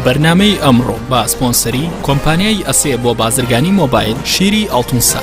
بەرنامەی ئەمڕۆ بە سپۆنسەری کۆمپانیای ئەسێ بۆ بازرگانی مۆبایل شیری ئەڵتونسا.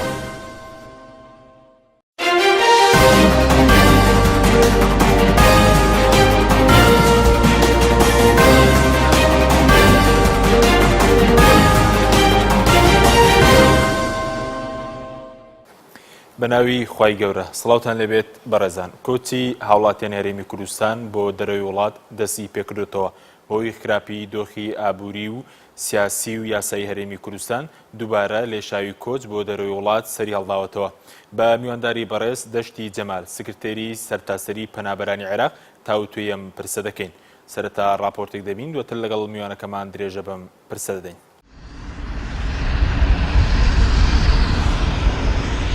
بەناوی خوای گەورە سڵاوتان لەبێت بەڕێزان. کۆچی هاوڵاتیان هەرێمی کوردستان بۆ دەرەوەی وڵات دەستی پێکردوێتەوە بۆی خراپی دۆخی ئابووری و سیاسی و یاسایی هەرێمی کوردستان دووبارە لێشاوی کۆچ بۆ دەرەوەی وڵات سەری هەڵداوەتەوە. بە میوانداری بەڕێز دەشتی جەمال سکرتێری سەرتاسەری پەنابەرانی عێراق تاوتوێی ئەم پرسە دەکەین. سەرەتا راپۆرتێک دەبین دواتر لەگەڵ میوانەکەمان درێژە بەم پرسە دەدەین.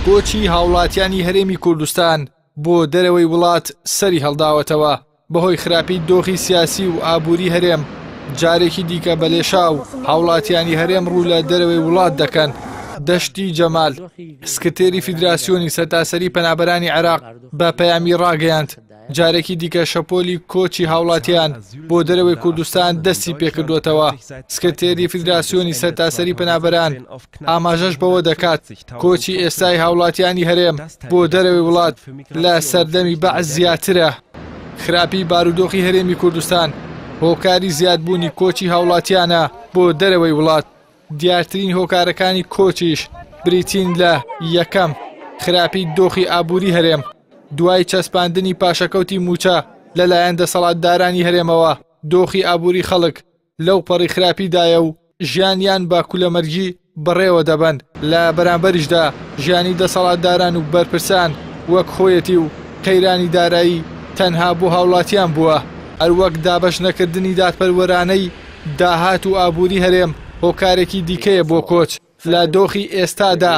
کۆچی هاوڵاتیانی هەرێمی کوردستان بۆ دەرەوەی وڵات سەری هەڵداوەتەوە بەهۆی خراپی دۆخی سیاسی و ئابووری هەرێم. جارێکی دیکە بەلێشاو هاوڵاتیانی هەرێم ڕوو لە دەرەوەی وڵات دەکەن. دەشتی جەمال سکرتێری فیدراسیۆنی سەرتاسەری پەنابەرانی عێراق بە پەیامی ڕاگەیاند جارێکی دیکە شەپۆلی کۆچی هاوڵاتیان بۆ دەرەوەی کوردستان دەستی پێکردوێتەوە. سکرتێری فیدراسیۆنی سەرتاسەری پەنابەران ئاماژەش بەوە دەکات کۆچی ئێستای هاوڵاتیانی هەرێم بۆ دەرەوەی وڵات لە سەردەمی بەعز زیاترە. خراپی بارودۆخی هەرێمی کوردستان هۆکاری زیادبوونی کۆچی هاوڵاتیانە بۆ دەرەوەی وڵات. دیارترین هۆکارەکانی کۆچیش بریتین لە یەکەم خراپی دۆخی ئابووری هەرێم دوای چەسپاندنی پاشەکەوتی موچە لەلایەن دەسەڵاتدارانی هەرێمەوە. دۆخی ئابووری خەڵک لەو پەڕی خراپیدایە و ژیانیان بە کولەمەرگی بەڕێوە دەبن. لە بەرامبەریشدا ژیانی دەسەڵاتداران و بەرپرسان وەک خۆیەتی و قەیرانی دارایی تەنها بۆ هاوڵاتیان بووە. هەروەک دابەش نەکردنی دادپەروەرانەی داهات و ئابووری هەرێم هۆکارێکی دیکەیە بۆ کۆچ. لە دۆخی ئێستادا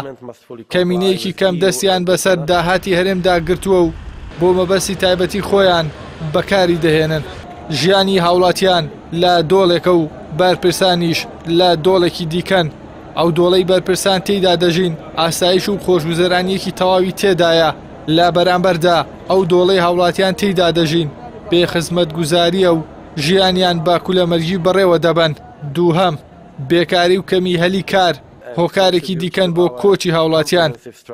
کەمینەیەکی کەم دەستیان بەسەر داهاتی هەرێمدا گرتووە و بۆ مەبەستی تایبەتی خۆیان بەکاری دەهێنن. ژیانی هاوڵاتیان لە دۆڵێکە و بەرپرسانیش لە دۆڵێکی دیکەن. ئەو دۆڵەی بەرپرسان تێیدا دەژین ئاسایش و خۆشگوزەرانیەکی تەواوی تێدایە. لە بەرامبەردا ئەو دۆڵەی هاوڵاتیان تێیدا دەژین بێ خزمەتگوزاریە و ژیانیان با کولەمەرگی بەڕێوە دەبن. دووهەم بێکاری و کەمی هەلی کار هۆکارێکی دیکەن بۆ کۆچی هاوڵاتیان.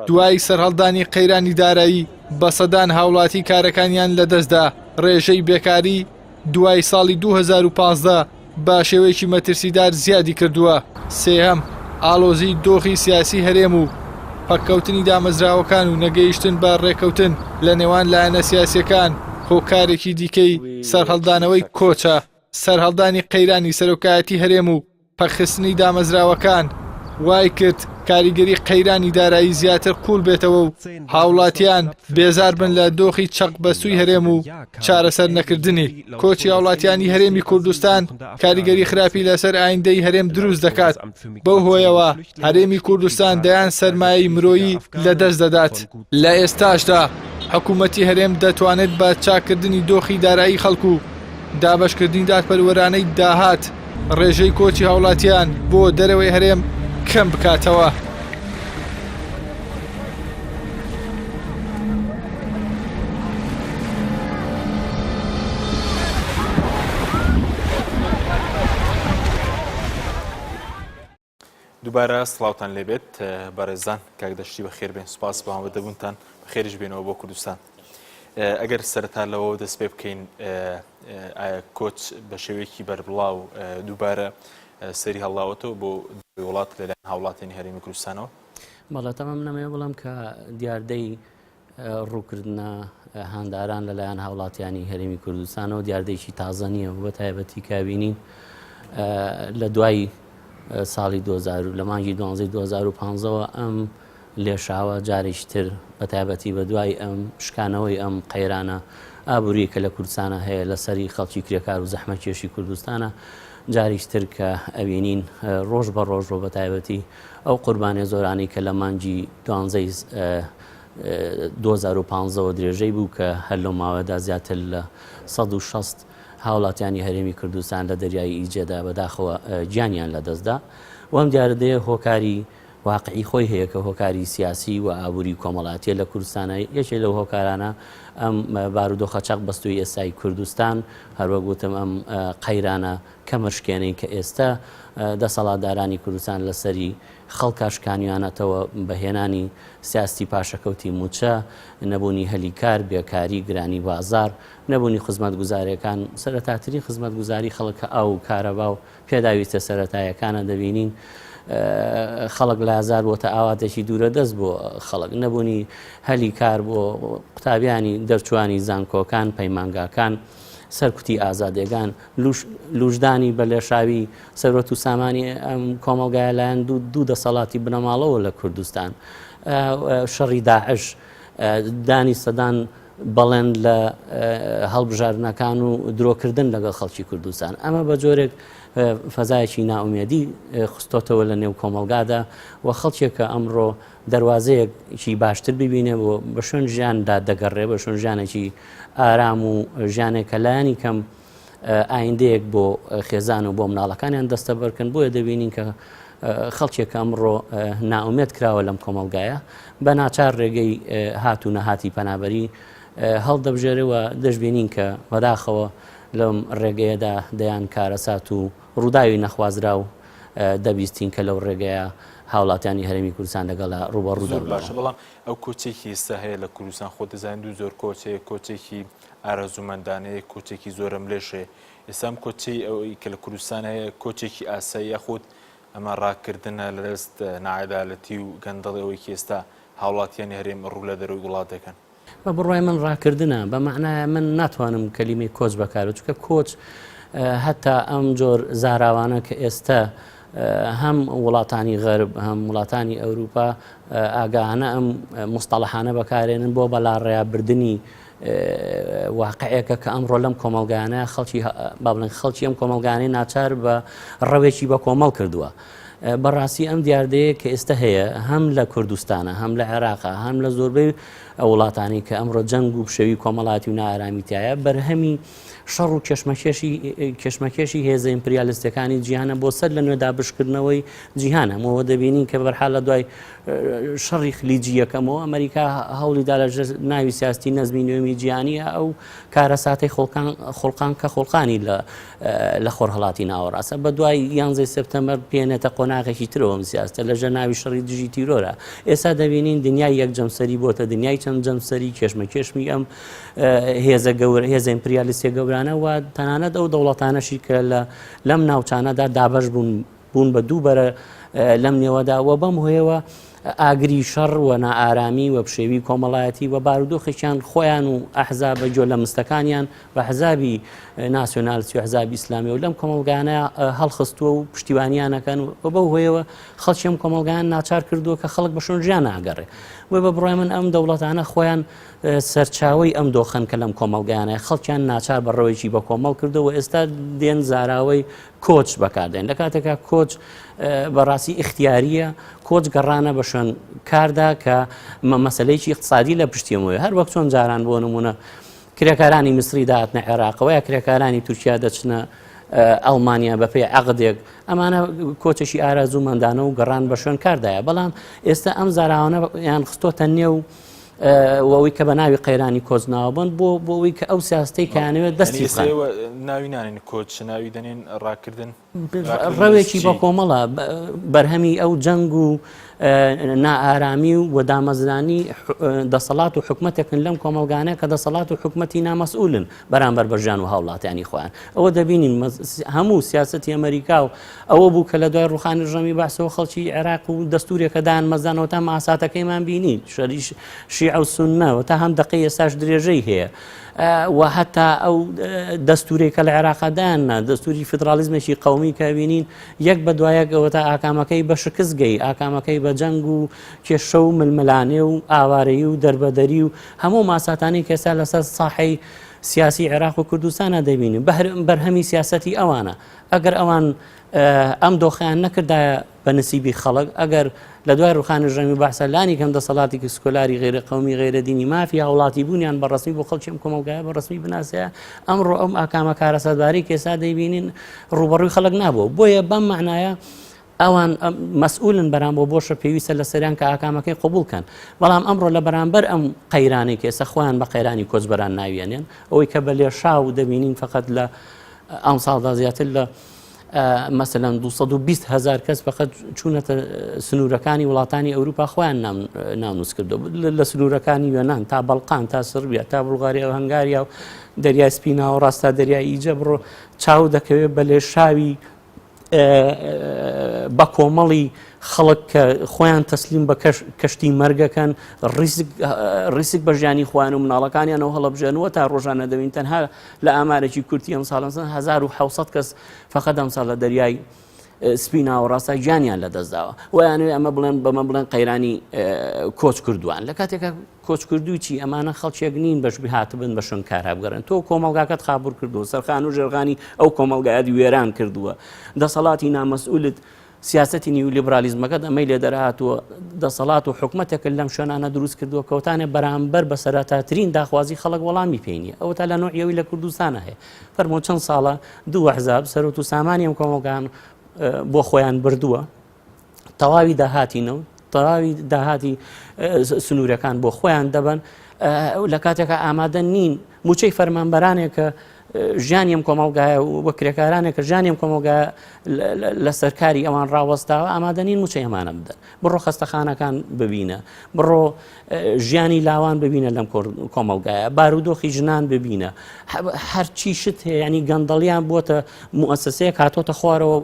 دوای سەرهەڵدانی قەیرانی دارایی بە سەدان هاوڵاتی کارەکانیان لەدەستدا. ڕێژەی بێکاری دوای ساڵی 2015 بە شێوەیەکی مەترسیدار زیادی کردووە. سێهەم ئاڵۆزی دۆخی سیاسی هەرێم و پەککەوتنی دامەزراوەکان و نەگەیشتن بە ڕێکەوتن لە نێوان لایەنە سیاسیەکان هۆکارێکی دیکەی سەرهەڵدانەوەی کۆچە. سەرهەڵدانی قەیرانی سەرۆکایەتی هەرێم و پەخستنی دامەزراوەکان وای کرد کاریگەری قەیرانی دارایی زیاتر قوڵ بێتەوە و هاوڵاتیان بێزار بن لە دۆخی چەق بەسووی هەرێم و چارەسەر نەکردنی. کۆچی هاوڵاتیانی هەرێمی کوردستان کاریگەری خراپی لەسەر ئایندەی هەرێم دروست دەکات. بەو هۆیەوە هەرێمی کوردستان دەیان سەرمایەی مرۆیی لەدەست دەدات. لە ئێستاشدا حکوومەتی هەرێم دەتوانێت بە چاکردنی دۆخی دارایی خەڵکو و دابەشکردنی دادپەروەرانەی داهات ڕێژەی کۆچی هاوڵاتیان بۆ دەرەوەی هەرێم کەم بکاتەوە. دووبارە سڵاوتان لێبێت بەڕێزان. کاک دەشتی بەخێر بێن. سوپاس بەوان بەدەبوونتان بەخێرش بێنەوە بۆ کوردستان. ئەگەر سەرەتا لەوە دەست پێ بکەین ئایا کۆچ بە شێوەیەکی بەربڵاو دووبارە سەری هەڵداوەتەوە بۆ وڵات لەلایەن هاوڵاتیانی هەرێمی کوردستانەوە؟ بەڵێ تەمام نەمەوێ بڵم کە دیاردەی ڕووکردنە هانداران لەلایەن هاوڵاتیانی هەرێمی کوردستانەوە دیاردەیەکی تازە نییە و بە تایبەتی کابینین لە دوای ساڵی 2000 لە مانگی 2015ەوە ئەم لێشاوە جارێکی تر بە تایبەتی بە دوای ئەم شکانەوەی ئەم قەیرانە ئابووری کە لە کوردستانە هەیە لەسەری خەڵکی کرێکار و زەحمەتکێشی کوردستانە جارێکی تر کە ئەوێنین ڕۆژ بە ڕۆژ بە تایبەتی ئەو قوربانیە زۆرانی کە لە مانگی 2015ەوە درێژەی بوو کە هەر لەو ماوەدا زیاتر لە 160 هاوڵاتیانی هەرێمی کوردستان لە دەریای ئیجێدا بەداخەوە گیانیان لەدەستدا. و ئەم دیاردەیە هۆکاری واقعی خۆی هەیە کە هۆکاری سیاسی و ئابووری کۆمەڵاتیە لە کوردستانە یەکێک لەو هۆکارانە ئەم بارودۆخە چەق بەستوی ئێستای کوردستان هەروە گوتم ئەم قەیرانە کەمەشکێنەی کە ئێستا دەسەڵاتدارانی کوردستان لەسەری خەڵکاشکانیانەتەوە بەهێنانی سیاستی پاشەکەوتی موچە نەبوونی هەلی کار بێکاری گرانی بازار نەبوونی خزمەتگوزاریەکان سەرەتاترین خزمەتگوزاری خەڵکە ئاو و کارەبا و پێداویستە سەرەتایەکانە دەبینین خەڵک لە ئازار بۆتە ئاواتێکی دوورە دەست بۆ خەڵک نەبوونی هەلی کار بۆ قوتابیانی دەرچوانی زانکۆکان پەیمانگاکان سەرکوتی ئازادێگان لوژدانی بە لێشاوی سەرۆت و سامانی ئەم کۆمەڵگایە لایەن دوو دەسەڵاتی بنەماڵەوە لە کوردستان شەڕی داعش دانی سەدان بەڵێن لە هەڵبژاردنەکان و درۆکردن لەگەڵ خەڵکی کوردستان ئەمە بە جۆرێک فەزایەکی ناومێدی خستۆتەوە لە نێو کۆمەڵگادا و خەڵکێکە ئەمڕۆ دەواازەیەکی باشتر ببینێ بۆ بە شوێن ژیاندا دەگەڕێ بە شوێن ژیانێکی ئارام و ژیانێکە لایەنی کەم ئایندەیەک بۆ خێزان و بۆ مناڵەکانیان دەستە بەرکەن بۆیە دەبینین کە خەڵکێکە ئەمڕۆ ناومێت کراوە لەم کۆمەڵگایە بە ناچار ڕێگەی هات و نەهاتی پەنابەری هەڵدەبژێرەوە دەشبێنین کە بەداخەوە لەم ڕێگەیەدا دەیان کارەسات و ڕووداوی نەخوازرا و دەبیستین کە لەو ڕێگەیە هاوڵاتیانی هەرێمی کوردستان لەگەڵا ڕوبەڕوو زۆر باشە بەڵام ئەو کۆچێکی ئێستا هەیە لە کوردستان خۆ دەزانین و زۆر کۆچێکی ئارەزومەندانەیە کۆچێکی زۆرە ملێشێ ئێستا ئەم کۆچەی ئەوەی کە لە کوردستان هەیە کۆچێکی ئاسایی خۆت ئەمە ڕاکردنە لە دەست نەعەدالەتی و گەندەڵی ئەوەی کە ئێستا هاوڵاتیانی هەرێم ڕوو لە دەروی وڵات دەکەن بە بڕوای من ڕاکردنە بە معنایە من ناتوانم کەلیمەی کۆچ بەکارە چونکە کۆچ هەتا ئەم جۆر زاراوانە کە ئێستا هەم وڵاتانی غەرب هەم وڵاتانی ئەوروپا ئاگاهانە ئەم مستەڵەحانە بەکارێنن بۆ بەلاڕێیابردننی واقعەکە کە ئەمڕۆ لەم کۆمەڵگانەیە خەڵکی با بڵێن خەڵکی ئەم کۆمەڵگانەی ناچار بە ڕەوێکی بە کۆمەڵ کردووە بەڕاستی ئەم دیاردەیە کە ئێستا هەیە هەم لە کوردستانە هەم لە عێراقا هەم لە زۆربەی وڵاتانی کە ئەمڕۆ جەنگ و شەوی کۆمەڵاتی و نائارامیتایە بەرهەمی شەڕ و کێشمەکێشی هێزە ئیمپریالیستەکانی جیهانە بۆ سەر لە نوێ دابشکردنەوەی جیهانەمەوە دەبینین کە بەرحال لە دوای شەڕی خلیجی یەکەمەوە ئەمریکا هەوڵیدا لە ناوی سیاستی نەزمی نوێمی جیهانیە ئەو کارەساتەی خۆڵقان کە خۆڵقانی لە خۆرهەڵاتی ناوەڕاستە بە دوای 11 سپتەمبەر پێێنێتە قۆناغێکی ترەوەم سیاستە لەژە ناوی شەڕی دژی تیرۆرە ئێستا دەبینین دنیای یەک جەمسەری بۆتە دنیای چەند جەمسەری کێشمەکێشمی ئەم هێزە ئیمپریالیستە گەورانە و تەنانەت ئەو دەوڵەتانەشی کە لەم ناوچانەدا دابەش بوون بە دووبەرە لەم نێوەدا و بەم هۆیەوە ئاگری شەڕ و نائارامی و پشێوی کۆمەڵایەتی و بارودۆخێکیان خۆیان و ئەحزابە جۆ لە مستەکانیان بە حزابی ناسیۆنالیستی و حزابی ئیسلامی و لەم کۆمەڵگانە هەڵخستووە و پشتیوانیانەکەن و بەو هۆیەوە خەڵکی ئەم کۆمەڵگان ناچار کردووە کە خەڵک بە شۆن ژیان ناگەڕێ وێ بە بڕای من ئەم دەوڵەتانە خۆیان سەرچاوی ئەم دۆخەن کە لەم کۆمەڵگانە خەڵکیان ناچار بە ڕەوەیەکی بە کۆمەڵ کردەوە ئێستا دێن زاراوەی کۆچ بەکاردێن لە کاتێکا کۆچ بەڕاستی اختیاریە کۆچ گەڕانە بە شوێن کاردا کە مەسەلەیەکی اقتصادی لە پشتیەوەی هەر وەک چۆن جاران بۆ نمونە کرێکارانی مصری داهاتنە عێراقەوە یا کرێکارانی تورکیا دەچنە ئەڵمانیا بەپێی عەقدێک ئەمانە کۆچێکی ئارازومەندانە و گەڕان بە شوێن کاردایە بەڵام ئێستا ئەم زاراوانە یان خستۆتە نێو وەوەی کە بە ناوی قەیرانی کۆچناوەبن بۆەوەی کە ئەو سیاستەی کانەوێت دەستی ناوی نانین کۆچ ناوی دەنێن ڕاکردن ڕەوێکی بە کۆمەڵە بەرهەمی ئەو جەنگ و نائارامی و دامەزرانی دەسەڵات و حکومەتێکن لەم کۆمەڵگانەیە کە دەسەڵات و حکومەتی نامەسئولن بەرامبەر بەژیان و هاوڵاتیانی خۆیان ئەوە دەبینین هەموو سیاسەتی ئەمریکا و ئەوە بوو کە لە دوای ڕوخانی ڕژەمی باسەوە خەڵکی عێراق و دەستورێکەدان مەزانەوە تا ماساتەکەیمان بینین شەریش شیع و سوننەوە تا هەم دقی ئێستاش درێژەی هەیە و هەتا ئەو دەستورێک کە لە عێراقداننا دەستوری فدرالیزمێکی قەومی کە بینین یەک بە دوایەکەوە تا ئاکامەکەی بە شکست گەی ئاکامەکەی بە جەنگ و کێشە و ململانێ و ئاوارەیی و دەربەدەری و هەموو ماساتانی کەسا لەسەر ساحەی سیاسی عێراق و کوردستانە دەبینین بەرهەمی سیاسەتی ئەوانە ئەگەر ئەوان ئەم دۆخیان نەکردایە بە نسیبی خەڵک ئەگەر لە دوای ڕوخانی ڕژەمی بەحسەلانی کەم دەسەڵاتی کسکۆلاری غێرە قەومی غێرە دینی مافی هاوڵاتی بوونیان بە ڕسمی بۆ خەڵکی ئەم کۆمەڵگایە بە ڕسمی بناسەیە ئەمڕۆ ئەم ئاکامە کارەسەدباری کێسا دەیبینین ڕوبەڕووی خەڵک نابوو بۆیە بەم معنایە ئەوان مەسئولن بەرام بۆ بۆشە پێویستە لە سەریان کە ئاکامەکەی قبولکەن بەڵام ئەمڕۆ لە بەرامبەر ئەم قەیرانی کێسە خۆیان بە قەیرانی کۆچبەران ناوێنێن ئەوەی کە بە لێشاو دەبینین فقط لە ئەم ساڵدا زیاتر لە مثلەن 220,000 کەس فقط چوونەتە سنوورەکانی وڵاتانی ئەوروپا خۆیان نامنووس کردو لە سنوورەکانی یۆنان تا بەڵقان تا سربیا تا بڵغاریا و هەنگاریا و دەریای سپینا و ڕاستا دەریای ئیجە بڕۆ چاو دەکەوێت بە لێشاوی بە کۆمەڵی خەڵک کە خۆیان تەسلیم بە کەشتی مەرگەکەن ڕیسک بە ژیانی خۆیان و مناڵەکانیانەوە هەڵەبژێنەوە تا ڕۆژانە دەبین تەنها لە ئامارێکی کورتی ئەم ساڵ 1700 کەس فقط ئەم ساڵ لە دەریای سپینا و ڕاستای گیانیان لەدەستداوە ویانوێ ئەمە بڵێن بەمە بڵێن قەیرانی کۆچ کردووان لە کاتێکە کۆچ کردووی چی ئەمانە خەڵکیێک نین بەشبی هاتبن بە شوێن کارا بگەڕن تۆ کۆمەلگاکەت خابور کردووە سەرخان و ژێرغانی ئەو کۆمەلگایەت وێران کردووە دەسەڵاتی نامەسئولت سیاسەتی نیولیبرالیزمەکە ئەمەی لێ دەرهاتووە دەسەڵات و حکومەتێک لەم شوێنانە دروست کردووە کەوتانێ بەرامبەر بە سەرەتاترین داخوازی خەڵک وەڵامی پێینیە ئەوە تا لە نوعیەوەی لە کوردستانە هەیە فەرمۆ چەند ساڵە دوو حزاب سەرۆت و سامانی ئەم کۆمەلگان بۆ خۆیان بردووە تەواوی داهاتینەوە تەواوی داهاتی سنوورەکان بۆ خۆیان دەبن لە کاتێکە ئامادە نین موچەی فەرمانبەرانێک کە ژیانیم کۆمەلگایە و وەکرێکارانێک کە ژیانیم کۆمەلگایە لە سەرکاری ئەوان ڕاوەستاوە ئامادەنین موچەی ئەمانە بدەن بڕۆ خەستەخانەکان ببینە بڕۆ ژیانی لاوان ببینە لەم کۆمەلگایە بارودۆخی ژنان ببینە هەرچی شت هەیە ینی گەندەڵیان بۆتە موەسسەیەک هاتۆتە خوارەوە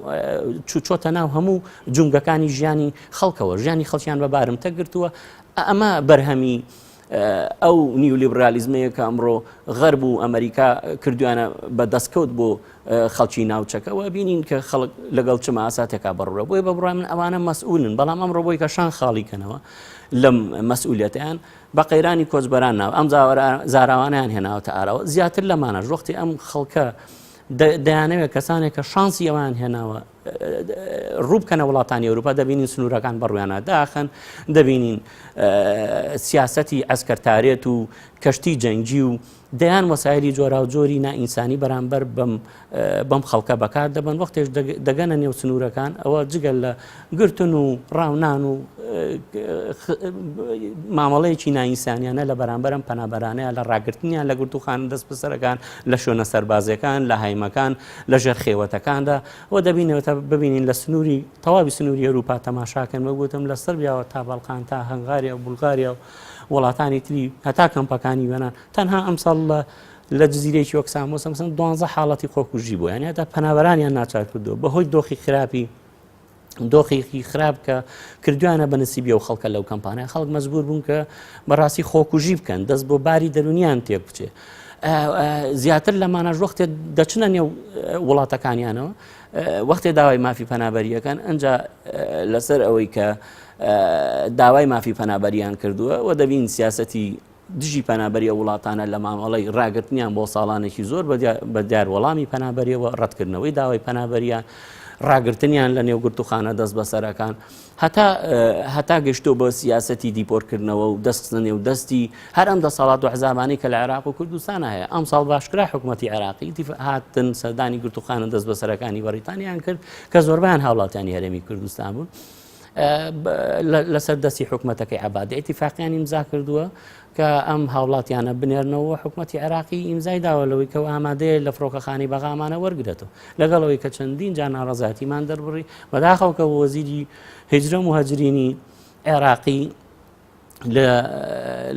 چوچۆتە ناو هەموو جونگەکانی ژیانی خەڵکەوە ژیانی خەڵکیان بە بارمتە گرتووە ئەمە بەرهەمی ئەو نیولیبرالیزمەیە کە ئەمڕۆ غەرب و ئەمریکا کردویانە بە دەستکەوت بۆ خەڵکی ناوچەکەەوە بینین کە خەڵک لەگەڵ چما ئاساتێکا بڕوە بۆی بە بڕای من ئەوانە مەسئولن بەڵام ئەمڕۆ بۆی کە شان خاڵیکەنەوە لەم مەسئولیەتیان بە قەیرانی کۆچبەران ناو ئەم زاراوانیان هێناوەتە ئارەوە زیاتر لەمانە ژوەختی ئەم خەڵکە دەیانەوێت کەسانێک کە شانسی ئەوان هێناوە ڕووبکەنە وڵاتانی ئەوروپا دەبینین سنوورەکان بەڕویانە داخن دەبینین سیاسەتی ئەسکەرتارێت و کەشتی جەنگی و دەیان وەسایلی جۆرا و جۆری نائینسانی بەرامبەر بەم خەڵکە بەکار دەبن وەختێش دەگەنە نێو سنوورەکان ئەوە جگەل لە گرتن و ڕاونان و مامەڵەیەکی نائینسانیانە لە بەرامبەرم پەنابەرانەیە لە ڕاگررتنیان لە گرتوخان دەست بەسەرەکان لە شوێنە سەربازەکان لە هایمەکان لە ژێر خێوەتەکاندا و دەبینەوە ببینین لە سنووری تەواوی سنووری ئەوروپا تەماشاکەن وەگوتم لە سەربیاوە تا بەڵقان تا هەنگاریا و بولغاریا و وڵاتانی تری هەتا کەمپەکانی وێنان تەنها ئەمساڵ لە جزیرەیەکی وەک سامۆس 12 حاڵەتی خۆکوژی بوو یعنی هەتا پەنابەرانیان ناچار کردووە بەهۆی دۆخی خراپی دۆخێکی خراپ کە کردویانە بە نسیبی و خەڵکە لەو کەمپانیا خەڵک مەجبور بوون کە بەڕاستی خۆکوژی بکەن دەست بۆ باری دەرونیان تێک بچێ زیاتر لەمانە وەختێ دەچنە نێو وڵاتەکانیانەوە وەختێ داوای مافی پەنابەریەکەن ئەنجا لەسەر ئەوەی کە داوای مافی پەنابەریان کردووە و دەبین سیاسەتی دژی پەنابەریە وڵاتانە لە مامەڵەی ڕاگررتنیان بۆ ساڵانێکی زۆر بە دیار وەڵامی پەنابەریەوە ڕەتکردنەوەی داوای پەنابەریان ڕاگررتنیان لە نێو گرتوخانە دەست بەسەرەکان هەتا گەشتۆ بە سیاسەتی دیپۆرکردنەوە و دەستخستنە نێو دەستی هەر ئەم دەسەڵات و حزابانی کە لە عێراق و کوردستانە هەیە ئەم ساڵ باشکرا حکوومەتی عێراقی هاتن سەردانی گرتوخانە دەست بەسەرەکانی بەریتانیان کرد کە زۆربیان هاوڵاتیانی هەرێمی کوردستان بوون لەسەر دەستی حکوومەتەکەی عەبادی ئیتیفاقیان ئیمزا کردووە کە ئەم هاوڵاتیانە بنێرنەوە حکوومەتی عێراقی ئیمزای داوە لەوەی کە ئامادەیە لە فڕۆکەخانی بەغامانە وەرگرێتەوە لەگەڵەوەی کە چەندین جا ناڕەزایەتیمان دەربڕی بەداخەو کە وەزیری هیجرە و مهاجرینی عێراقی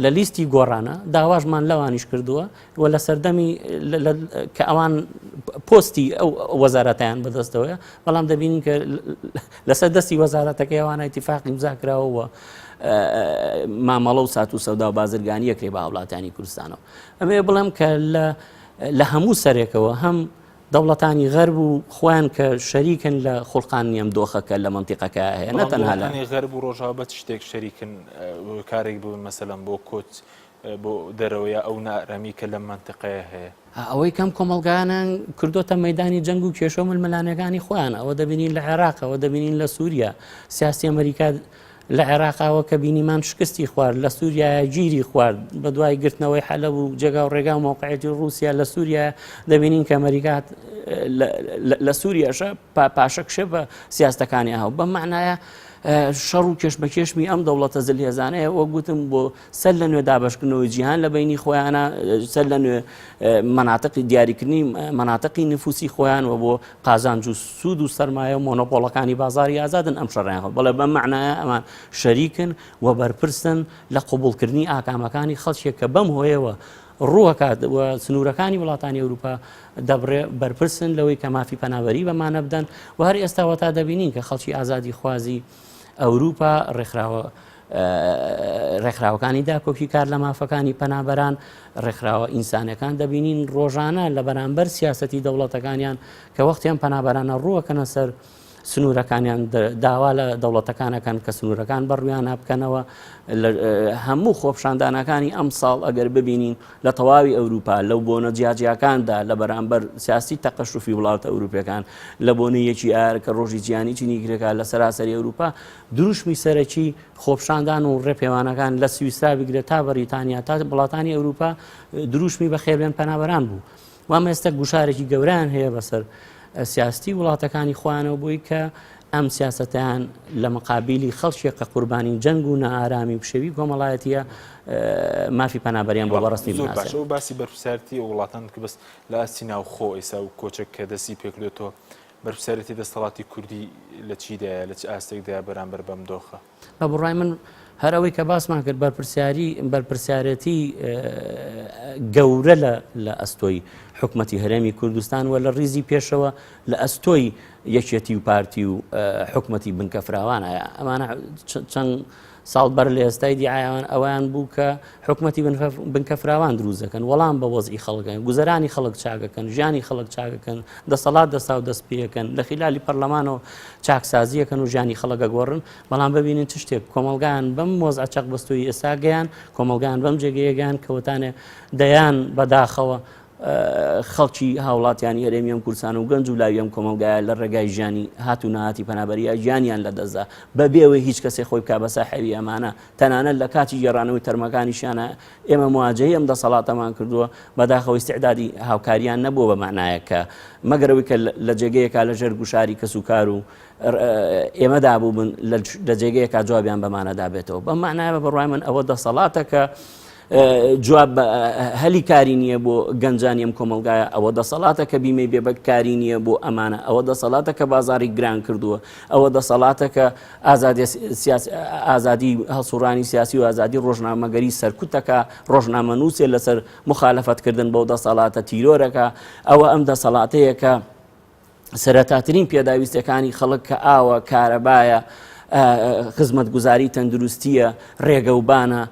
لە لیستی گۆڕانە داواژمان لەوانیش کردووە و لە سەردەمی کە ئەوان پۆستی ئەو وەزارەتیان بەدەستەوەیە بەڵام دەبینین کە لەسەر دەستی وەزارەتەکەی ئەوانە ئیتیفاقی ئیمزا کراوەوە مامەڵە و سات و سەودا و بازرگانی یەکرێ بە هاوڵاتیانی کوردستانەوە ئەمێ بڵێم کە لە هەموو سەرێکەوە هەم دەوڵەتانی غەرب و خۆیان کە شەریکن لە خوڵقانی ئەم دۆخەکە لە منتیقەکە هەیە نەتەنها لە غەرب و ڕۆژاوبەت شتێک شەریکن کارێک بوو مەسەلەن بۆ کۆچ بۆ دەرەوەیە ئەو نائەرامی کە لە منتیقەیە هەیە ئەوەی کەم کۆمەلگانان کردوتە مەیدانی جەنگ و کێشە و ململانەکانی خۆیان ئەوە دەبینین لە عێراق ئەوە دەبینین لە سووریا سیاسی ئەمریکا لە عێراقاوە کە بینیمان شکستی خوارد، لە سووریا گیری خوارد بە دوای گرتنەوەی حەلەب و جێگا و ڕێگا و موقعیەتی رووسیا لە سووریا دەبینین کە ئەمریکا لە سووریاشە پاشە کشێ بە سیاستەکانی هاو بەم معنایە شەڕ و کێش بە کێشمی ئەم دەوڵەتە زلهێزانەیە وە گوتم بۆ سەر لە نوێ دابشکردنەوەی جیهان لە بینی خۆیانە سەر لە نوێ مەناتقی دیاریکردنی مەناتقی نفوسی خۆیان و بۆ قازانج و سوود و سەرمایە و مۆنۆپۆڵەکانی بازاری ئازادن ئەم شەڕیان بەڵێ بەم معنایە ئەمان شەریکن و بەرپرسن لە قبوڵکردنی ئاکامەکانی خەڵکێک کە بەم هۆیەوە ڕووەکات و سنوورەکانی وڵاتانی ئەوروپا دەبڕێ بەرپرسن لەوەی کە مافی پەنابەری بەمانە بدەن و هەر ئێستاوە تا دەبینین کە خەڵکی ئازادی خوازی ئەوروپا ڕێکخراوەکانی داکۆکی کار لە مافەکانی پەنابەران ڕێکخراوە ئینسانەکان دەبینین ڕۆژانە لە بەرامبەر سیاسەتی دەوڵەتەکانیان کە وەختیان پەنابەرانە ڕووەکەنە سەر سنوورەکانیان داوا لە دەوڵەتەکانەکەن کە سنوورەکان بەڕویان بکەنەوە هەموو خۆپشاندانەکانی ئەم ساڵ ئەگەر ببینین لە تەواوی ئەوروپا لەو بۆنە جیاجیاکاندا لە بەرامبەر سیاسی تەقەشوفی وڵاتە ئەوروپیەکان لە بۆنەیەکی ئار کە ڕۆژی جیانی چینیگرەکە لە سەراسەری ئەوروپا دروشمی سەرەکی خۆپشاندان و ڕێپێوانەکان لە سویسرا بگرێت تا بەریتانیا تا وڵاتانی ئەوروپا دروشمی بە خێربێن پەنابەران بوو وام ئێستا گوشارێکی گەورەیان هەیە بەسەر سیاستی وڵاتەکانی خوانەوە بووی کە ئەم سیاستیان لە مقابلی خەڵکێکە قوربانی جەنگ و نەئارامی پشەوی کۆمەڵایەتیە مافی پەنابەریان بۆ بەڕستی باشە و باسی بەرپرسیارەتی وڵاتان کە بەس لە ئاستی ناوخۆ ئێستا و کۆچێک کە دەستی پێکرێتەوە بەرپرسیارەتی دەسەڵاتی کوردی لە چیدایە لە چ ئاستێکدا بەرامبەر بەم دۆخە بە بڕای من هەرەوەی کە باسمان کرد بەرپرسیارەتی گەورە لە ئەستۆی حکومەتی هەرێمی کوردستان و لە ڕیزی پێشەوە لە ئەستۆی یەکێتی و پارتی و حکومەتی بنکە فراوانە ئەمانە چەند ساڵ بەر لە ئێستای دیعایان ئەویان بوو کە حکومەتی بنکە فراوان دروست دەکەن وەڵام بە وەزئی خەڵکەن گوزەرانی خەڵک چاکەکەن ژیانی خەڵک چاکەکەن دەسەڵات دەستا و دەست پێەکەن لە خلالی پەرلەمانەوە چاکسازیەکەن و ژیانی خەڵکە گۆڕن بەڵام ببینین چ شتێک کۆمەلگایان بەم مۆزع چەق بەستوی ئێستا گەیان کۆمەلگایان بەم جێگەیەگەیان کەوتانێ دەیان بەداخەوە خەڵکی هاوڵاتیانی هەرێمی کوردستان و گەنج و لاوی ئەم کۆمەلگایە لە ڕێگای ژیانی هات و نهاتی پەنابەریە ژیانیان لەدەستدا بەبێەوەی هیچ کەسێک خۆی بکا بە ساحێوی ئەمانە تەنانەت لە کاتی گێڕانەوەی تەرمەکانیشیانە ئێمە مواجهەی ئەم دەسەڵاتەمان کردووە بەداخەوەی استعدادی هاوکاریان نەبووە بە معنایە کە مەگەرەوەی کە لە جێگەیەکا لە ژێر گوشاری کەس و کار و ئێمەدا بوو بن لە جێگەیەکا جوابیان بەمانەدا بێتەوە بەم معنایە بەڕای من ئەوە دەسەڵاتە کە جواب هەلی کاری نییە بۆ گەنجانی ئەم کۆمەلگایە ئەوە دەسەڵاتە کە بیمەی بێبەکاری نییە بۆ ئەمانە ئەوە دەسەڵاتە کە بازاری گران کردووە ئەوە دەسەڵاتە کە ئازادی هەڵسوڕانی سیاسی و ئازادی ڕۆژنامەگەری سەرکوتەکە ڕۆژنامەنووسێ لەسەر مخالەفەتکردن بەو دەسەڵاتە تیرۆرەکە ئەوە ئەم دەسەڵاتەیە کە سەرەتاترین پێداویستەکانی خەڵک کە ئاوە کارەبایە خزمەتگوزاری تەندروستیە ڕێگەوبانە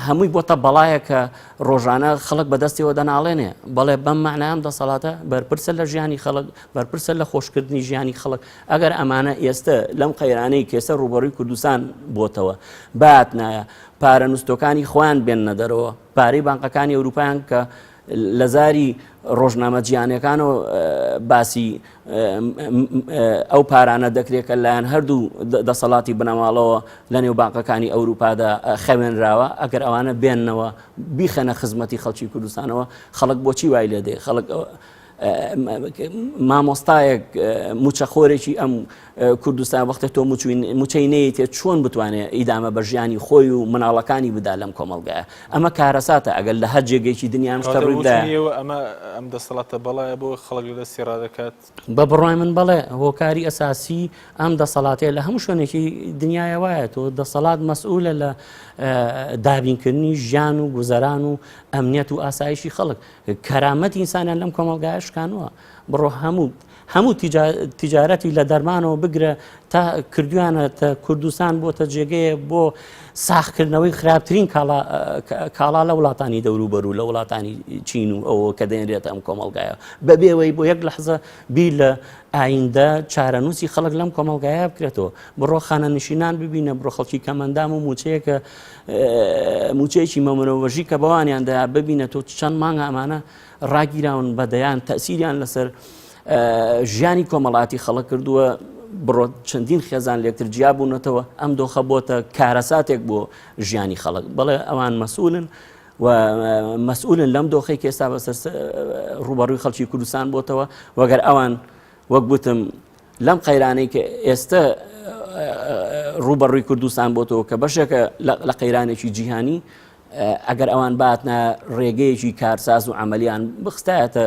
هەمووی بۆتە بەڵایە کە ڕۆژانە خەڵک بەدەستیەوە دەناڵێنێ بەڵێ بەم معنایان دەسەڵاتە بەرپرسە لە ژیانی خەڵک بەرپرسە لە خۆشکردنی ژیانی خەڵک ئەگەر ئەمانە ئێستا لەم قەیرانەی کێسە ڕوبەڕووی کوردستان بۆتەوە بات نایە پارە نووسەکانی خۆیان بێننە دەرەوە پارەی بانقەکانی ئەوروپایان کە لە زاری ڕۆژنامە جیهانیەکانەوە باسی ئەو پارانە دەکرێت کە لایەن هەردوو دەسەڵاتی بنەماڵەوە لە نێو بانقەکانی ئەوروپادا خەوێنراوە ئەگەر ئەوانە بێننەوە بیخەنە خزمەتی خەڵکی کوردستانەوە خەڵک بۆچی وای لێ دێ خەڵک مامۆستایەک موچەخۆرێکی ئەم کوردستان وەختە تۆ موچەی نەیەتێت چۆن بتوانێت ئیدامە بە ژیانی خۆی و مناڵەکانی بدا لەم کۆمەلگایە ئەمە کارەساتە ئەگەر لە هەر جێگەیەکی دنیام شتە ڕوویدا ئەم دەسەڵاتە بەڵایە بۆ خەڵک لە سێرا دەکات بە بڕای من بەڵێ هۆکاری ئەساسی ئەم دەسەڵاتەیە لە هەموو شوێنێکی دنیاە وایە تۆ دەسەڵات مەسئولە لە دابینکردنی ژیان و گوزەران و ئەمنیەت و ئاسایشی خەڵک کەرامەتی ئینسانیان لەم کۆمەلگایە شکانووە بڕۆ هەموو تیجارەتی لە دەرمانەوە بگرە تا کردویانە تا کوردستان بۆتە جێگەیە بۆ ساختکردنەوەی خراپترین کاڵا لە وڵاتانی دەوروبەر و لە وڵاتانی چین و ئەوە کە دەێنرێتە ئەم کۆمەلگایە بەبێەوەی بۆ یەک لەحزە بیر لە ئایندە چارەنووسی خەڵک لەم کۆمەلگایە بکرێتەوە بڕۆ خانە نشینان ببینە بڕۆ خەڵکی کەمەندام و موچەیەکە موچەیەکی مەمرەوەژی کە بەوانیاندا ببینە تۆ چەند مانگە ئەمانە ڕاگیراون بەدەیان تەسیریان لەسەر ژیانی کۆمەڵاتی خەڵک کردووە بڕۆ چەندین خێزان لێکتر جیا بوونەتەوە ئەم دۆخە بۆتە کارەساتێک بۆ ژیانی خەڵک بەڵێ ئەوان مەسئولن و مەسئولن لەم دۆخەی کە ئێستا بەسەر ڕوبەڕووی خەڵکی کوردستان بۆتەوە وەگەر ئەوان وەک گوتم لەم قەیرانەی کە ئێستا ڕوبەڕووی کوردستان بۆتەوە کە بەشێکە لە قەیرانێکی جیهانی ئەگەر ئەوان باتنە ڕێگەیەکی کارساز و عملیان بخستایەتە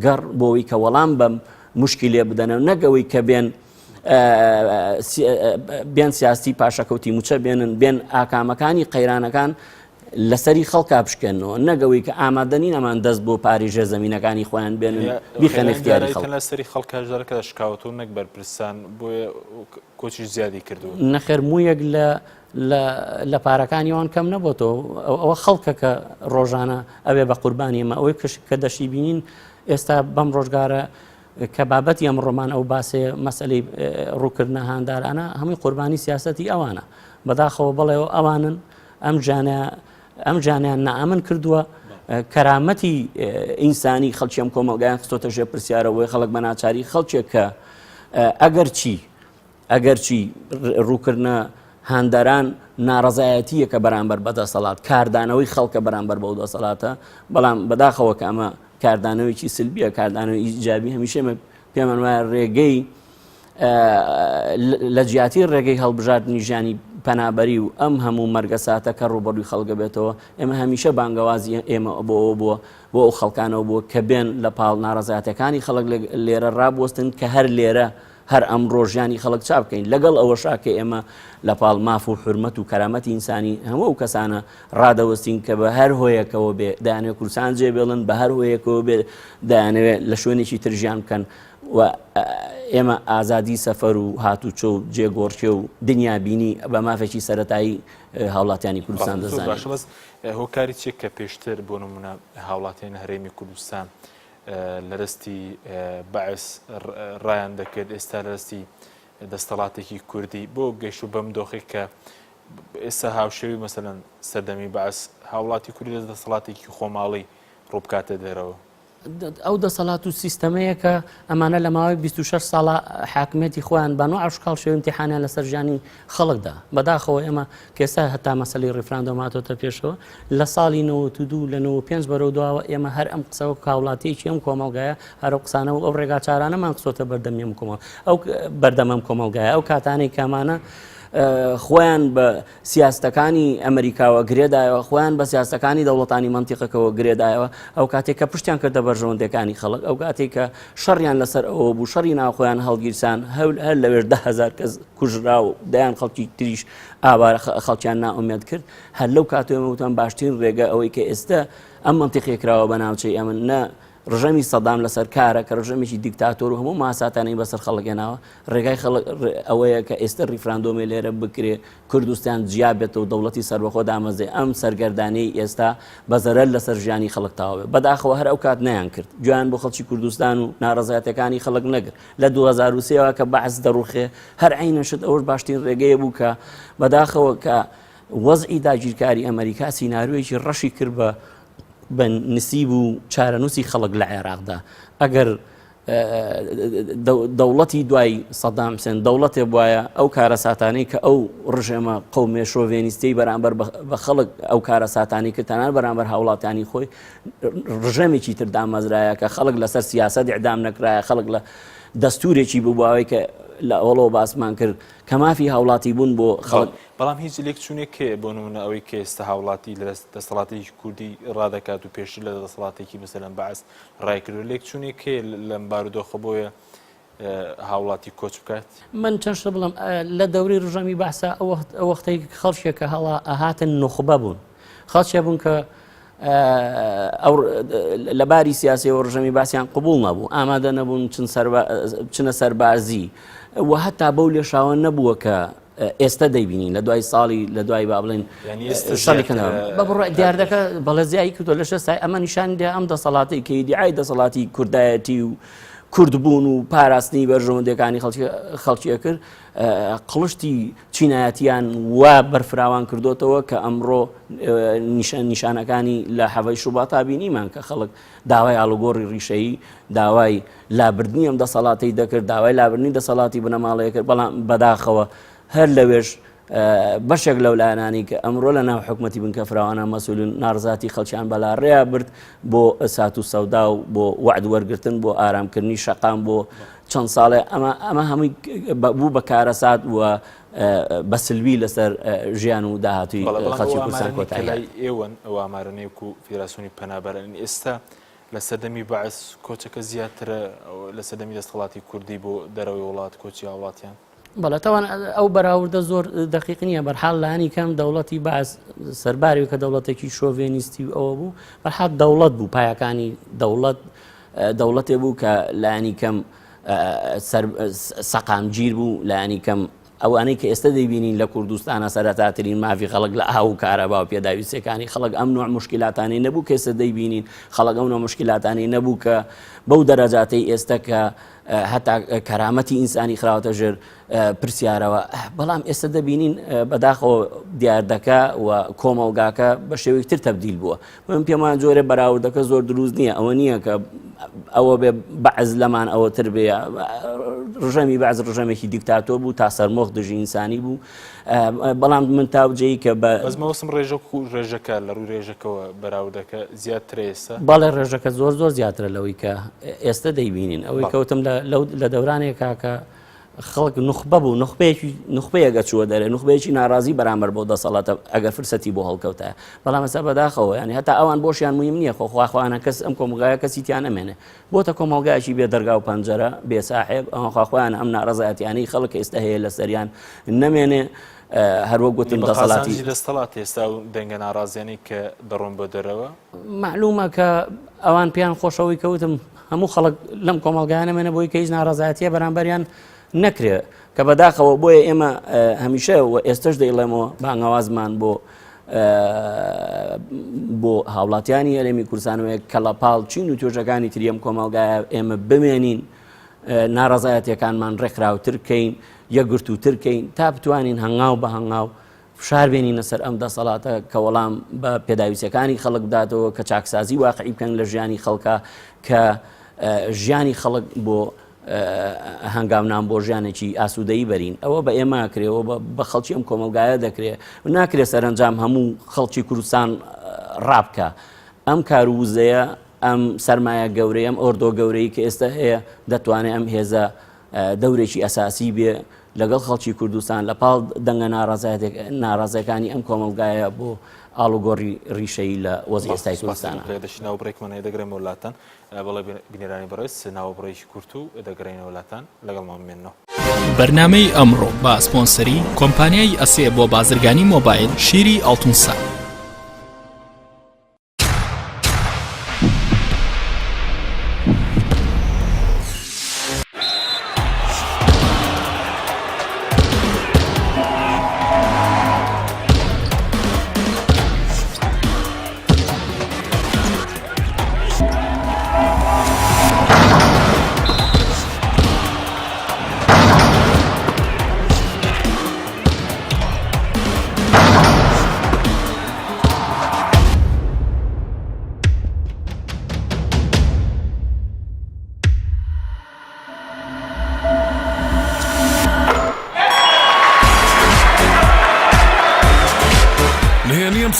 گەڕ بۆەوەی کە وەڵام بەم مشکلێ بدەنەوە نەگەوەی کە بێن سیاسی پاشەکەوتی موچە بێن ئاکامەکانی قەیرانەکان لەسەری خەڵکا بشکێنەوە نەگەوەی کە ئامادەنین ئەمان دەست بۆ پاریژە زەمینەکانی خۆیان بێنن بیخەنە اختیاری خەڵک لەسەری خەڵکەژەرەکە شکاوتۆ نەک بەرپرسان بۆیە کۆچی زیادی کردووە نەخێر مویەک لە پارەکانیەوان کەم نەبووتەوە ئەوە خەڵکە کە ڕۆژانە ئەوێ بە قوربانی ئەمە ئەوەی کە دەشی بینین ئێستا بەم ڕۆژگارە کە بابەتی ئەم ڕۆمان ئەو باسێ مەسئلەی ڕووکردنە هاندارانە هەمووی قوربانی سیاسەتی ئەوانە بەداخەوە بڵێەوە ئەوانن ئەم جانیان نائەمن کردووە کەرامەتی ئینسانی خەڵکی ئەم کۆمەلگایان خستۆتە ژێر پرسیارەوەی خەڵک بە ناچاری خەڵکێک کە ئەگەر چی ڕووکردنە هاندەران ناڕەزایەتیەکە بەرامبەر بەدەسەڵات کاردانەوەی خەڵکە بەرامبەر بەو دەسەڵاتە بەڵام بەداخەوە کە ئەمە کاردانەوەیکی سلبیە کاردانەوەی ئیجابی هەمیشە پێمان وایە ڕێگەی لە جیاتی ڕێگەی هەڵبژاردننی ژیانی پەنابەری و ئەم هەموو مەرگەساتە کە ڕوبەڕووی خەڵکە بێتەوە ئێمە هەمیشە بانگەوازی ئێمە بۆ ئەو خەڵکانەوە بووە کە بێن لە پاڵ ناڕەزایەتەکانی خەڵک لێرە ڕابوەستن کە هەر لێرە هەر ئەم ڕۆژیانی خەڵک چاپ بکەین لەگەڵ ئەوەشا کە ئێمە لە پاڵ ماف و حرمەت و کەرامەتی ئینسانی هەموو ئەو کەسانە ڕادەوەستین کە بە هەر هۆیەکەوە بێ دەیانەوێت کوردستان جێبێڵن بە هەر هۆیەکەوە بێ دەیانەوێت لە شوێنێکی ترژیان بکەن و ئێمە ئازادی سەفەر و هاتوچۆ و جێگۆڕچێ و دنیا بینی بە مافێکی سەرەتایی هاوڵاتیانی کوردستان دەزانین هۆکاری چێک کە پێشتر بۆ نمونە هاوڵاتیان هەرێمی کوردستان لە دەستی بەعس ڕایان دەکرد ئێستا لە دەستی دەستەڵاتێکی کوردی بۆ گەیشت و بەم دۆخی کە ئێستا هاوشێوی مەسەلەن سەردەمی بەعس هاوڵاتی کوردی لە دەسەڵاتێکی خۆماڵی ڕووبکاتە دێرەوە ئەو دەسەڵات و سیستەمەیە کە ئەمانە لە ماوەی 26 ساڵە حاکمێتی خۆیان بەنوع عشقاڵ شێو ئیمتیحانیان لەسەر ژیانی خەڵکدا بەداخەوە ئێمە کێستا هەتا مەسەلەی ڕیفراندۆم هاتۆتە پێشەوە لە ساڵی 92 لە 95 بەرەو دواوە ئێمە هەر ئەم قسەوە کاوڵاتیەکی ئەم کۆمەڵگایە هەرو قسانە و ئەو ڕێگا چارانەمان قسۆتە بەردەمی ئەو بەردەمەم کۆمەڵگایە ئەو کاتانەی کامانە خۆیان بە سیاستەکانی ئەمریکاوە گرێدایەوە خۆیان بە سیاستەکانی دەوڵەتانی منتیقەکەەوە گرێدایەوە ئەو کاتێک کە پشتیان کردە بەرژەوەندەکانی خەڵک ئەو کاتێک کە شەڕیان لەسەر ئەوە بوو شەڕی ناوخۆیان هەڵگیرسان هەر لەوێر 10,000 کەس کوژرا و دەیان خەڵکی تریش ئاوارە خەڵکیان نائومێد کرد هەر لەو کاتێمە وتان باشترین ڕێگە ئەوەی کە ئێستا ئەم منتیقێکراوە بە ناوچەی ئەمن نە ڕژەمی سەدام لەسەر کارە کە ڕژەمێکی دیکتاتۆر و هەموو ماساتانەی بەسەر خەڵکێناوە ڕێگای ئەوەیە کە ئێستا ڕیفراندۆمی لێرە بکرێ کوردستان جیا بێتەوە و دەوڵەتی سەربەخۆ دامەزێ ئەم سەرگەردانەی ئێستا بەزەرەر لەسەر ژیانی خەڵک تاوابێ بەداخەوە هەر ئەو کات نیان کرد گویان بۆ خەڵکی کوردستان و ناڕەزایەتەکانی خەڵک نەگرت لە 2023ەوە کە بەعس دەڕوخێ هەر عینەشت ئەوەش باشترین ڕێگەیە بوو کە بەداخەوە کە وەزعی داگیرکاری ئەمریکا سیناریۆیەکی ڕەشی کرد بە نسیب و چارەنووسی خەڵک لە عێراقدا ئەگەر دەوڵەتی دوای سەدام حوسێن دەوڵەتێ وایە ئەو کارە ساتانەی کە ئەو ڕژێمە قەومێ شۆڤێنیستەی بەرامبەر بە خەڵک ئەو کارە ساتانی کردتانان بەرامبەر هاوڵاتیانی خۆی ڕژەمێکی تر دامەزرایە کە خەڵک لەسەر سیاسەت ئیعدام نەکرایە خەڵک لە دەستورێکی بووباوەی کە لە ئەوڵەوە باسمان کرد کە مافی هاوڵاتی بوون بۆ خەڵک بەڵام هیچ لێکچوونێکێ بۆ نمونە ئەوەی کە ئێستا هاوڵاتی لە دەسەڵاتێکی کوردی ڕادەکات و پێشتر لە دەسەڵاتێکی مەسەلەن بەعس ڕایکردو لێکچوونێکێ لەم بارودۆخە بۆیە هاوڵاتی کۆچ بکات من چەند شتە بڵم لە دەوری ڕژەمی بەعسا ئەو وەختەی خەڵکێکە هەڵا ئەهاتن نوخبە بوون خەڵکێ بوون کە لە باری سیاسی و ڕژەمی باسییان قبول نەبوو ئامادە نەبوون چنە سەربازی و هەتا بەو لێشاوە نەبووە کە ئێستا دەیبینین لە دوای ساڵی لە دوای با بڵێن شەڕێکەوە بە بڕای دیاردەکە بەڵێزیایی کردو لە شەستای ئەمە نیشان دێ ئەم دەسەڵاتی کە دیعای دەسەڵاتی کوردایەتی و کوردبوون و پاراستنی بەرژەوەندەکانی خەڵکیە کرد قڵشتی چینایەتیان وا بەرفراوان کردوتەوە کە ئەمڕۆ نیشانەکانی لە حەڤەی شوباتا بینیمان کە خەڵک داوای ئاڵوگۆڕی ڕیشەیی داوای لابردنی ئەم دەسەڵاتی دەکرد داوای لابردنی دەسەڵاتی بنەماڵەیە کرد بەڵام بەداخەوە هەر لەوێش بەشێک لەو لایەنانی کە ئەمڕۆ لە ناو حکومەتی بنکە فراوانە مەسئولین ناڕزاتی خەڵکیان بەلاڕێیا برد بۆ سات و سەودا و بۆ وعد وەرگرتن بۆ ئارامکردنی شەقام بۆ چەند ساڵێ ئەمە هەمووی بوو بە کارەسات وە بەسلوی لەسەر ژیان و داهاتوی خەڵکی کوردستان کۆتایی ئێوەن ئەو ئامارەنەیەک و فیدراسیۆنی پەنابەرانی ئێستا لە سەردەمی بەعس کۆچەکە زیاترە لە سەردەمی دەستەڵاتی کوردی بۆ دەرەوەی وڵات کۆچی هاوڵاتیان بەڵێ تاوان ئەو بەراوردە زۆر دقیق نییە بەرحاڵ لانی کەم دەوڵەتی باز سەرباری کە دەوڵەتێکی شۆڤێنیستی ئەوە بوو بەرحاڵ دەوڵەت بوو پایەکانی دەوڵەتێ بوو کە لانی کەم سەقامگیر بوو لانی کەم ئەوانەی کە ئێستا دەیبینین لە کوردستانە سەرەتاترین مافی خەڵک لە ئاو و کارەبا و پێداویستەکانی خەڵک ئەم نوع مشکلاتانی نەبوو کە ئێستا دەیبینین خەڵک ئەو نوع مشکلاتانی نەبوو کە بەو دەرەجاتەی ئێستا کە هەتا کەرامەتی ئینسانی خراوەتە ژێر پرسیارەوە بەڵام ئێستا دەبینین بەداخەوە دیاردەکە و کۆمەڵگاکە بە شێوەیەک تر تەبدیل بووە من پێمان جۆرە بەراوردەکە زۆر دروست نییە ئەوە نییە کە ئەوە بێ بەعز لەمان ئەوە تر بێ ڕژەمی بەعز ڕژەمێکی دیکتاتۆر بوو تا سەرمۆخ دژی ئینسانی بوو بەڵام من تاوجەی کە بەزمەوەسم ڕێژەکە لە ڕووی ڕێژەکەەوە بەراوردەکە زیاتر ئێستا بەڵێ ڕێژەکە زۆر زیاترە لەوەی کە ئێستا دەیبینین ئەوەی کەوتم لە دەورانێکا کە خەڵک نخبە بوو نخبەیەگە چووە دەرێ نخبەیەکی ناڕازی بەرامبەر بۆ دەسەڵاتە ئەگەر فرسەتی بۆ هەڵکەوتە بەڵام ئێستا بەداخەوە ینی هەتا ئەوان بۆشیان مهم نییە خۆخواخواانە کەس ئەم کۆمەلگایە کەسی تیان نەمێنێ بۆتە کۆمەلگایکی بێ دەرگا و پەنجەرە بێساحێب ئەوان خواخوایان ئەم ناڕەزایەتیانەی خەڵک ئێستا هەیە لە سەریان نەمێنێ هەروە گوتم دەسەڵات ئێستا و دەنگە ناڕازیانی کە دەڕۆن بۆ دەرەوە معلومە کە ئەوان پێیان خۆشەوەی کەوتم هەموو خەڵک لەم کۆمەلگایە نەمێنە بۆی کە هیچ ناڕەزایەتیە بەرامبەریان نەکرێ کە بەداخەوە بۆیە ئێمە هەمیشە و ئێستش دەیڵێمەوە بانگەوازمان بۆ هاوڵاتیانی هەرێمی کوردستانەوەیە کەڵەپاڵ چین و توێژەکانی تریم کۆمەلگایە ئێمە بمێنین ناڕەزایەتیەکانمان ڕێکراوتر بکەین یەکگرتووتر بکەین تا بتوانین هەنگاو بە هەنگاو فشار بێنینە سەر ئەم دەسەڵاتە کە وەڵام بە پێداویستەکانی خەڵک بداتەوە کە چاکسازی واقعی بکەن لە ژیانی خەڵکە کە ژیانی خەڵک بۆ هەنگاونان بۆ ژیانێکی ئاسوودەیی بەرین ئەوە بە ئێمە کرێەوە بە خەڵکی ئەم کۆمەلگایە دەکرێت ناکرێت سەرنجام هەموو خەڵکی کوردستان ڕابکە ئەم کارووزەیە ئەم سەرمایە گەورەی ئەم ئۆردۆ گەورەی کە ئێستا هەیە دەتوانێت ئەم هێزە دەورێکی ئەساسی بێ لەگەڵ خەڵکی کوردستان لە پاڵ دەنگە ناڕازەکانی ئەم کۆمەلگایە بۆ ئاڵوگۆڕی ڕیشەی لە وەزی ئێستای کوردستانە ناو بڕێکمانەیە دەگرێمە وڵاتان بەڵێ بینێرانی بەڕێز ناوەبڕێکی کورت و دەگەڕێنە وڵاتان لەگەڵمان بمێنەوە بەرنامەی ئەمڕۆ بە سپۆنسەری کۆمپانیای ئەسێ بۆ بازرگانی مۆبایل شیری ئەڵتونسا.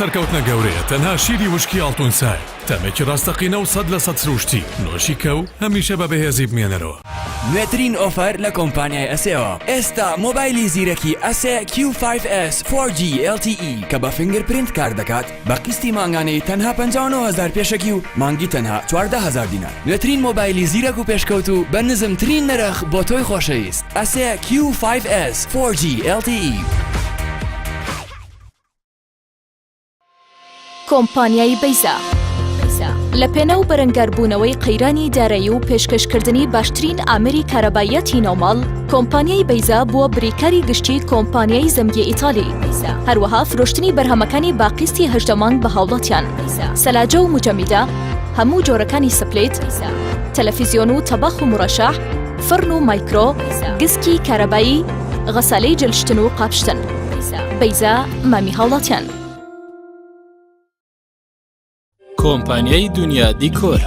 سەرکەوتنە گەورەیە تەنها شیری وشکی ئەڵتونسای تەمێکی ڕاستەقینە و 100% سروشتی نۆشی کە و هەمیشە بە بەهێزی بمێنەرەوە. نوێترین ئۆفەر لە کۆمپانیای ئەسێەوە ئێستا مۆبایلی زیرەکی ئەسێ Q5S 4G LTE کە بە فینگرپرینت کار دەکات بە قستی مانگانەی تەنها 59,000 پێشەکی و مانگی تەنها 14,000 دینار. نوێترین مۆبایلی زیرەک و پێشکەوت و بە نزمترین نرخ بۆ تۆی خۆشەویست. ئەسێ Q5S 4G LTE. کۆمپانیای بەیزا لە پێنە و بەرەنگاربوونەوەی قەیرانی دارایی و پێشکەشکردنی باشترین ئامری کارەبایەتی نۆماڵ کۆمپانیای بەیزا بووە بریکاری گشتی کۆمپانیای زەمگی ئیتالی هەروەها فرۆشتنی بەرهەمەکانی باقیستی هەژدەمانگ بە هاوڵاتیان سەلاجە و موجەمیدە هەموو جۆرەکانی سپلێت تەلەڤیزیۆن و تەبەخ و مڕەشەح، فڕن و مایکرۆ، گسکی کارەبایی، غەسالەی جلشتن و قاپشتن. بەیزا مامی هاوڵاتیان. کۆمپانیای دنیا دیکۆر.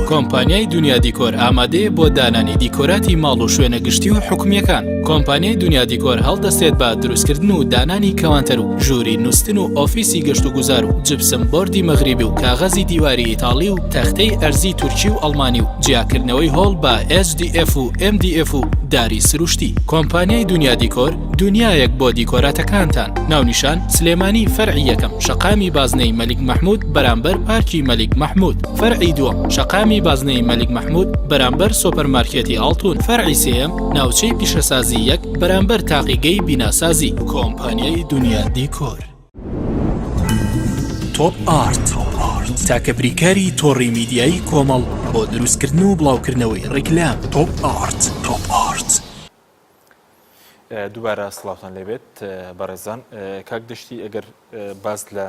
کۆمپانیای دنیا دیکۆر ئامادەیە بۆ دانانی دیکۆراتی ماڵ و شوێنە گشتی و حکومیەکان. کۆمپانیای دنیا دیکۆر هەڵدەستێت بە دروستکردن و دانانی کەوانتەر و ژووری نووسن و ئۆفیسی گەشت و گوزار و جبسم بۆردی مەغریبی و کاغەزی دیواری ئیتاڵی و تەختەی ئەرزی تورکی و ئەڵمانی و جیاکردنەوەی هۆڵ بە HDF و MDF و داری سروشتی. کۆمپانیای دنیا دیکۆر دنیایەک بۆ دیکۆراتەکانتان. ناونیشان سلێمانی فەرعی یەکەم، شەقامی بازنەی مەلیک مەحموود بەرامبەر پارکی مەلیک مەحموود. فەرعی دووەم، شەقامی بازنەی مەلیک مەحموود بەرامبەر سۆپەرمارکێتی ئاڵتون. فەرعی سێیەم، ناوچەی پیشەسازی یەک بەرامبەر تاقیگەی بیناسازی. کۆمپانیای دنیا دیکۆر. تۆپ ئارت، تاکە بریکاری تۆڕی میدیایی کۆمەڵ بۆ دروستکردن و بڵاوکردنەوەی ڕیکلام. تۆپ ئارت. دووبارە سڵاوتان لێبێت بەڕێزان. کاک دشتی ئەگەر باز لە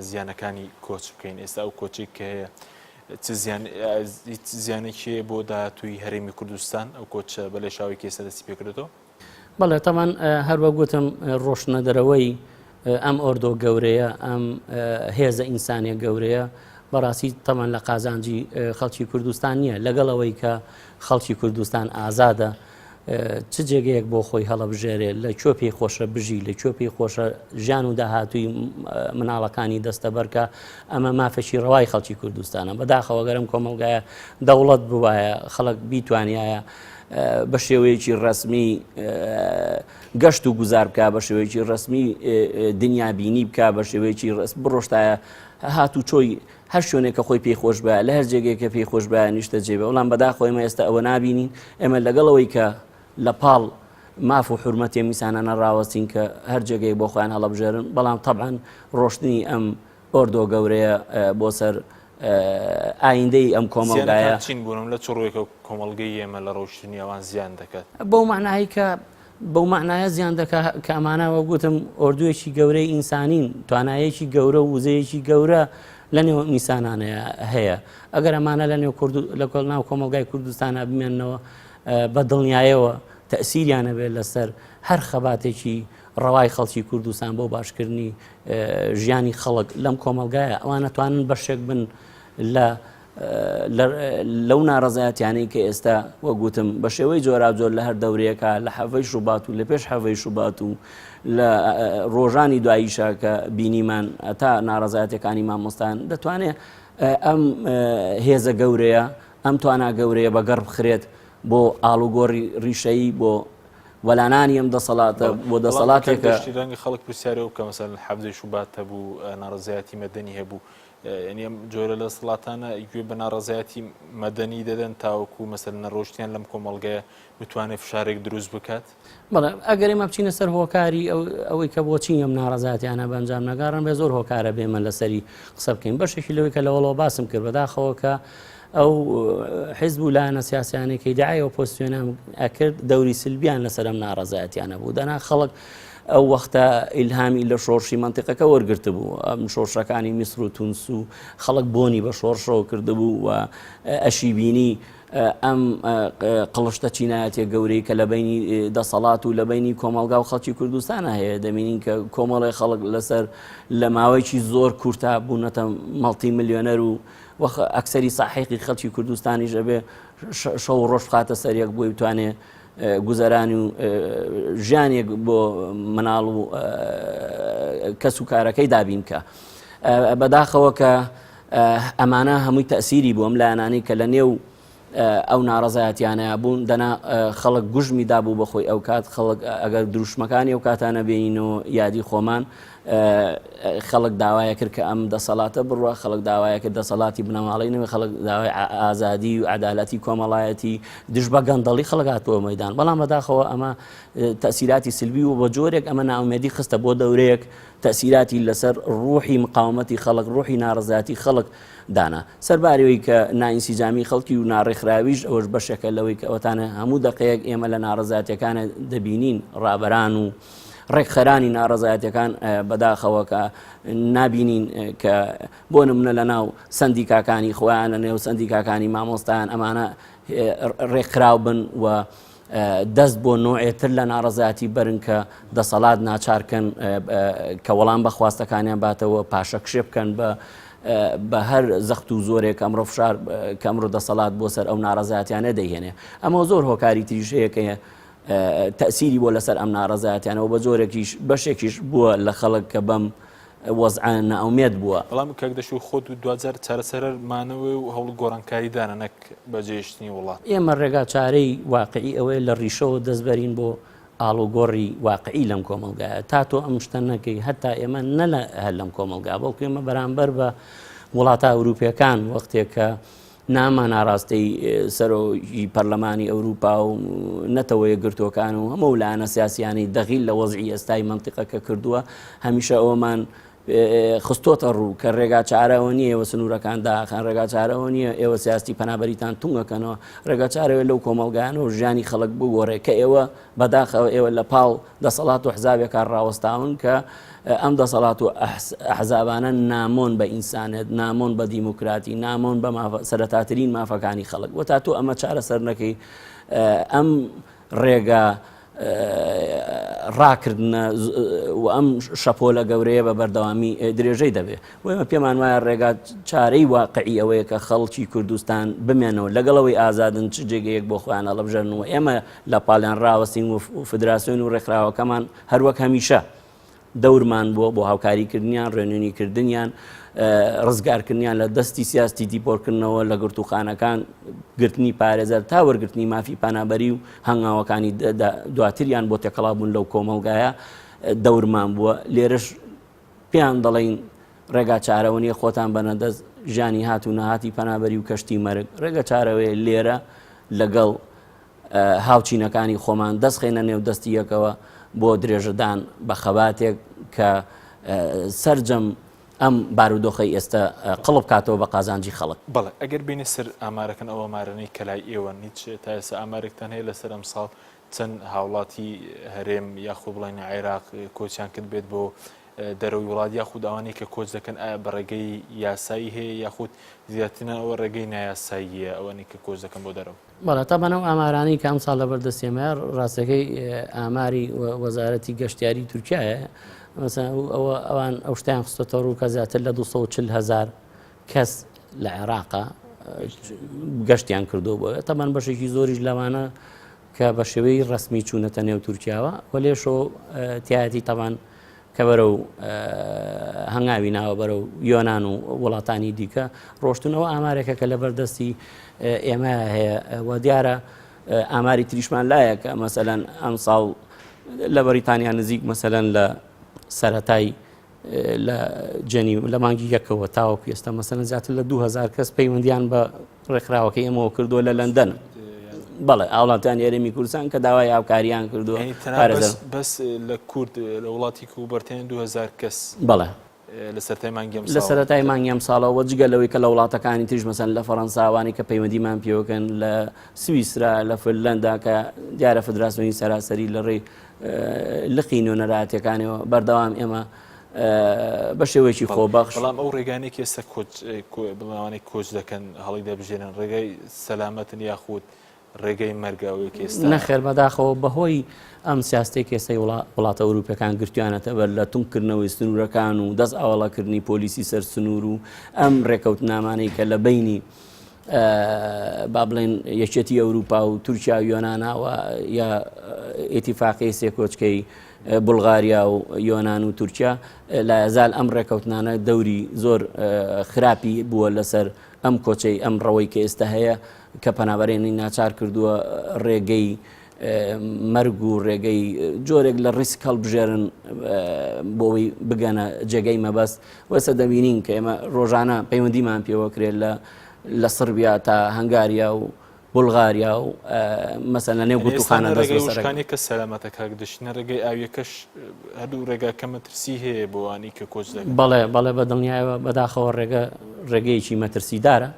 زیانەکانی کۆچ بکەین، ئێستا ئەو کۆچێک کە هەیە زیانێکی بۆ داهاتووی هەرێمی کوردستان ئەو کۆچە بەلێشاوی کێسە دەستی پێکردێتەوە؟ بەڵێ تەمان هەروە گوتم ڕۆشنە دەرەوەی ئەم ئۆردۆ گەورەیە، ئەم هێزە ئینسانیە گەورەیە بەڕاستی تەمان لە قازانجی خەڵکی کوردستان نییە، لەگەڵەوەی کە خەڵکی کوردستان ئازادە چ جێگەیەک بۆ خۆی هەڵەبژێرێ، لە کوێ پێی خۆشە بژی، لە کوێ پێی خۆشە ژیان و داهاتووی مناڵەکانی دەستەبەرکە. ئەمە مافەشی ڕەوای خەڵکی کوردستانە. بەداخەوە گەرم کۆمەلگایە دەوڵەت بوایە خەڵک بیتوانایە بە شێوەیەکی ڕسمی گەشت و گوزار بکە، بە شێوەیەکی ڕسمی دنیابینی بکە، بە شێوەیەکی بڕۆشتایە هاتوو چۆی هەر شوێنێک کە خۆی پێی خۆش بە، لە هەر جێگەیەکە پێی خۆش بە نیشتە جێبە. وەڵام بەداخۆی ئێمە ئێستا ئەوە نابینین. ئێمە لەگەڵەوەی کە لە پاڵ ماف و حورمەتی میسانە نەڕاوەستین کە هەر جێگەی بۆ خۆیان هەڵەبژێرن، بەڵام تەبعەن ڕۆشتنی ئەم ئۆردۆ گەورەیە بۆ سەر ئایندەی ئەم کۆمەڵگایە چین بوونم لە چڕۆیەکە کۆمەڵگەی ئێمە لە ڕۆشتنی ئەوان زیان دەکات. بەو معنایی کە بەو معنایە زیان دەکات کە ئەمانەوە گوتم ئۆردوویەکی گەورەی ئینسانین، توانایەکی گەورە و وزەیەکی گەورە لە نێو میسانانەیە هەیە. ئەگەر ئەمانە لە ناو کۆمەڵگای کوردستانە بمێنەوە بە دڵنیایەوە تەسیریانە بێت لەسەر هەر خەباتێکی ڕەوای خەڵکی کوردستان بۆ باشکردنی ژیانی خەڵک لەم کۆمەڵگایە، ئەوانە توانن بەشێک بن لەو ناڕەزایەتیانەی کە ئێستا وەگوتم بە شێوەی جۆراوجۆر لە هەر دەورەیەکە لە حەڤەی شوبات و لە پێش حەڤەی شوبات و لە ڕۆژانی دواییشە کە بینیمان تا ناڕەزایەتەکانی مامۆستان دەتوانێت ئەم هێزە گەورەیە، ئەم توانا گەورەیە بەگەڕ بخرێت بۆ ئاڵوگۆڕی ڕیشەیی، بۆ وەلانانی ئەم دەسەڵاتە، بۆ دەسەڵاتێکە ڕەنگی خەڵک پرسیارەوە کە مەسەڵەن حەڤەی شوبات هەبوو، ناڕەزایەتی مەدەنی هەبوو. یعنی ئەم جۆرە لە دەسەڵاتانە گوێ بە ناڕەزایەتی مەدەنی دەدەن تاوەکو مەسەڵەن نەڕۆشتیان لەم کۆمەڵگەیە بتوانێت فشارێک دروست بکات. بەڵێ ئەگەر ئێمە بچینە سەر هۆکاری ئەوەی کە بۆچی ئەم ناڕەزایەتیانە بەنجام نەگەڕن، بێ زۆر هۆکارە بێمە لەسەری قسە بکەین. بەشێکی لەوەی کە لەوەڵەوە باسم کرد بەداخەوە کە ئەو حیزب و لایەنە سیاسیانێکی داعای ئۆپۆزیسیۆنیان ئەکرد دەوری سلبیان لەسەر ئەم ناڕەزایەتیانە بوو. دەنا خەڵک ئەو وەختە ئیلهامی لە شۆڕشی منتیقەکە وەرگرتە بوو، ئەم شۆڕشەکانی میسر و تونس و خەڵک بۆنی بە شۆڕشەوە کردبوو و ئەشی بینی ئەم قڵشتە چینایەتێک گەورەی کە لە بینی دەسەڵات و لە بینی کۆمەڵگا و خەڵکی کوردستانە هەیە. دەبینین کە کۆمەڵی خەڵک لەسەر لە ماوەیەکی زۆر کورتە بوونەتە مەڵتی ملیۆنەر و ئەکسەری ساحێقی خەڵکی کوردستانیش ئەبێ شەو ڕۆژ بخاتە سەر یەک بۆی بتوانێت گوزەرانی و ژیانێک بۆ مناڵ و کەس و کارەکەی دابین کە بەداخەوە کە ئەمانە هەمووی تەسیری بوو ئەم لایەنانی کە لە نێو ئەو ناڕەزایەتیانەیە بوون. دەنا خەڵک گوژمی دابوو بەخۆی ئەو کات، خەڵک ئەگەر دروشمەکانی ئەو کاتانە بینینەوە یادی خۆمان، خەڵک داوایە کرد کە ئەم دەسەڵاتە بڕوە، خەڵک داوایە کرد دەسەڵاتی بنەماڵی نەوەی، خەڵک داوای ئازادی و عەدالەتی کۆمەڵایەتی دژ بە گەندەڵی خەڵک هاتووە مەیدان. بەڵام بەداخەوە ئەمە تەسیراتی سلبی و بە جۆرێک ئەمە ناومێدی خستە بۆ دەورەیەک، تەسیراتی لەسەر ڕوحی مقاومەتی خەڵک، ڕوحی ناڕەزایەتی خەڵک دانا. سەرباریەوەی کە نائینسیجامی خەڵکی و ناڕێکخراویش ئەوەش بەشێکە لەوەی کە ئەوەتانە هەموو دەقەیەک ئێمە لە ناڕەزایەتیەکانە دەبینین ڕابەران و ڕێکخەرانی ناڕەزایەتەکان بەداخەوە کە نابینین کە بۆ نمونە لە ناو سندیکاکانی خۆیان، لە نێو سندیکاکانی مامۆستایان ئەمانە ڕێکخراو بن و دەست بۆ نوعێتر لە ناڕەزایەتی برن کە دەسەڵات ناچارکەن کە وەڵام بە خواستەکانیان باتەوە پاشە کشێ بکەن بە هەر زەخت و زۆرێک ئەمڕۆ فشار کە ئەمڕۆ دەسەڵات بۆ سەر ئەو ناڕەزایەتیانە دەیهێنێ ئەمە زۆر هۆکاری تریژەیە کە تەسیری بۆ لەسەر ئەم ناڕەزایەتیانەوە بە زۆرێکیش بەشێکیش بووە لە خەڵک کە بەم وەزعان ناومێت بووە بەڵام کاک دەشو خۆت و دوجار چارەسەرمانەوە و هەوڵ گۆڕانکاریدانە نەک بەجێشتنی وڵات ئێمە ڕێگا چارەی واقعی ئەوەیە لە ڕیشەوە دەستبەرین بۆ ئاڵوگۆڕی واقعی لەم کۆمەلگایە تا تۆ ئەم شتە نەکەی هەتا ئێمە نەلە هەر لەم کۆمەلگا بەڵکو ئێمە بەرامبەر بە وڵاتە ئەوروپیەکان وەختێک کە نامان ناڕاستەی سەرۆکی پەرلەمانی ئەوروپا و نەتەوە یەکگرتووەکان و هەموو لایەنە سیاسیانی دەغیل لە وەزعی ئێستای مەنتیقەکە کردووە هەمیشە ئەوەمان خستۆتە ڕوو کە ڕێگا چارەوە نیە ئێوە سنوورەکان داخان ڕێگا چارەوە نییە ئێوە سیاستی پەنابەریتان تونگەکەنەوە ڕێگا چارەوە لەو کۆمەلگایانەوە ژیانی خەڵک بگۆڕێ کە ئێوە بەداخەوە ئێوە لە پاڵ دەسەڵات و حزابێکان ڕاوەستاون کە ئەم دەسەڵات و ئەحزابانە نامۆن بە ئینسانێت نامۆن بە دیموکراتی نامۆن بە سەرەتاترین مافەکانی خەڵک وە تا تۆ ئەمە چارەسەر نەکەی ئەم ڕێگا ڕاکردنە و ئەم شەپۆلە گەورەیە بە بەردەوامی درێژەی دەبێت وێمە پێمان وایە ڕێگا چارەی واقعی ئەوەیە کە خەڵکی کوردستان بمێنەوە لەگەڵەوەی ئازادن چ جێگەیەک بۆ خۆیان هەڵە بژێنەوە ئێمە لە پاڵیان ڕاوەستین و فدراسیۆن و ڕێکخراوەکەمان هەروەک هەمیشە دەورمان بووە بۆ هاوکاریکردنیان ڕێنوونیکردنیان ڕزگارکردنیان لە دەستی سیاستی دیپۆرکردنەوە لە گرتوخانەکان گرتنی پارێزەر تا وەرگرتنی مافی پانابەری و هەنگاوەکانی دواتریان بۆ تێکەڵابوون لەو کۆمەلگایە دەورمان بووە لێرەش پێیان دەڵێن ڕێگا چارەوەنیە خۆتان بەنەدەست ژانی هات و نەهاتی پەنابەری و کەشتی مەرگ ڕێگە چارەوەی لێرە لەگەڵ هاوچینەکانی خۆمان دەستخێنە نێو دەستی یەکەوە بۆ درێژەدان بە خەباتێک کە سەرجەم ئەم بارودۆخی ئێستا قڵب کاتەوە بە قازانجی خەڵک بەڵێ ئەگەر بینی سەر ئامارەکەن ئەوە مارەنەی کەلای ئێوە نیچ تا ئێستا ئامارێکتان هەیە لەسەر ئەم ساڵ چەند هاوڵاتی هەرێم یاخود بڵێن عێراق کۆچیان کرد بێت بۆ دەرەوەی وڵات یاخود ئەوانەی کە کۆچ دەکەن ئایا بە ڕێگەی یاسایی هەیە یاخود زیاترینە ئەوە ڕێگەی نایاساییە ئەوانەی کە کۆچ دەکەن بۆ دەرەوە بەڵێ تەبەنە و ئامارانی کە ئەم ساڵ لە بەردەستێمە ڕاستەکەی ئاماری وەزارەتی گەشتیاری تورکیایە ئەوان ئەو شتیان خستۆتە ڕوو کە زیاتر لە 240,000 کەس لە عێراقا گەشتیان کردو بۆ تەبەن بەشێکی زۆریش لەوانە کە بە شێوەی ڕسمی چوونەتە نێو تورکیاوە و لێشۆ تایەتی تەبان کە بەرە و هەنگاوی ناوە بەرە و یۆناان و وڵاتانی دیکە ڕۆشتنەوە ئامارێکە کە لە بەردەستی ئێمە هەیە و دیارە ئاماری تریشمان لایە کە مەسەلەن ئەم ساڵ لە بەریتانیا نزیک مەسەلەن لە سەرەتای لە جەنی لە مانگی یەکەوە تاوەکو ئێستا مەسەلەن زیاتر لە 2000 کەس پەیوەندیان بە ڕێکخراوەکەی ئێمەوە کردووە لە لەندەن بەڵێ ئاوڵاتیان یاریمی کوردستان کە داوای هاوکاریان کردووە بەس لە کورد لە وڵاتی کوبەرتێن 2000 کەس بەڵێ لە سەرەتای مانگیەم ساڵەوە جگەلەوەی کە لە وڵاتەکانی تریش مەسەن لە فەڕەنساوانی کە پەیوەندیمان پێوەکەن لە سویسرا لە فنلەندا کە دیارە فدراسیۆنی سەراسەری لە ڕێی لقی نوێنەرایەتەکانەوە بەردەوام ئێمە بە شێوەیەکی خۆبەخش بەڵام ئەو ڕێگانێک ئێستا بڵاوانەی کۆچ دەکەن هەڵی دەبژێنن ڕێگای سەلامەتن یاخود ڕێگەی مەرگاوەیەکی ئێستا نەخێر بەداخەوە بەهۆی ئەم سیاستەی ئێستای وڵاتە ئەوروپیەکان گرتویانەتە بەر لە تونکردنەوەی سنوورەکان و دەست ئاوەڵەکردنی پۆلیسی سەر سنوور و ئەم ڕێکەوتنامانەی کە لە بینی با بڵێن یەکێتی ئەوروپا و تورکیا و یۆناناوە یا ئێتیفاقی سێکۆچکەی بولغاریا و یۆنان و تورکیا لا یەزال ئەم ڕێکەوتنانە دەوری زۆر خراپی بووە لەسەر ئەم کۆچەی ئەم ڕەوەی کە ئێستا هەیە کە پەنابەرێنی ناچار کردووە ڕێگەی مەرگ و ڕێگەی جۆرێک لە ڕیسک هەڵبژێرن بۆەوەی بگەنە جێگەی مەبەست وەسە دەبینین کە ئێمە ڕۆژانە پەیوەندیمان پێوەکرێت لە سربیا تا هەنگاریا و بولغاریا و مەسەن لە نێو گوتوخانە دەستەکانی کە سەلامەتە کاک دەشتنە ڕێگەی ئاویەکەش هەردوو ڕێگاکە مەترسی هەیە بۆ وانی کە کۆچ دەکەن بەڵێ بە دڵنیایەوە بەداخەوە ڕێگەیەکی مەترسیدارە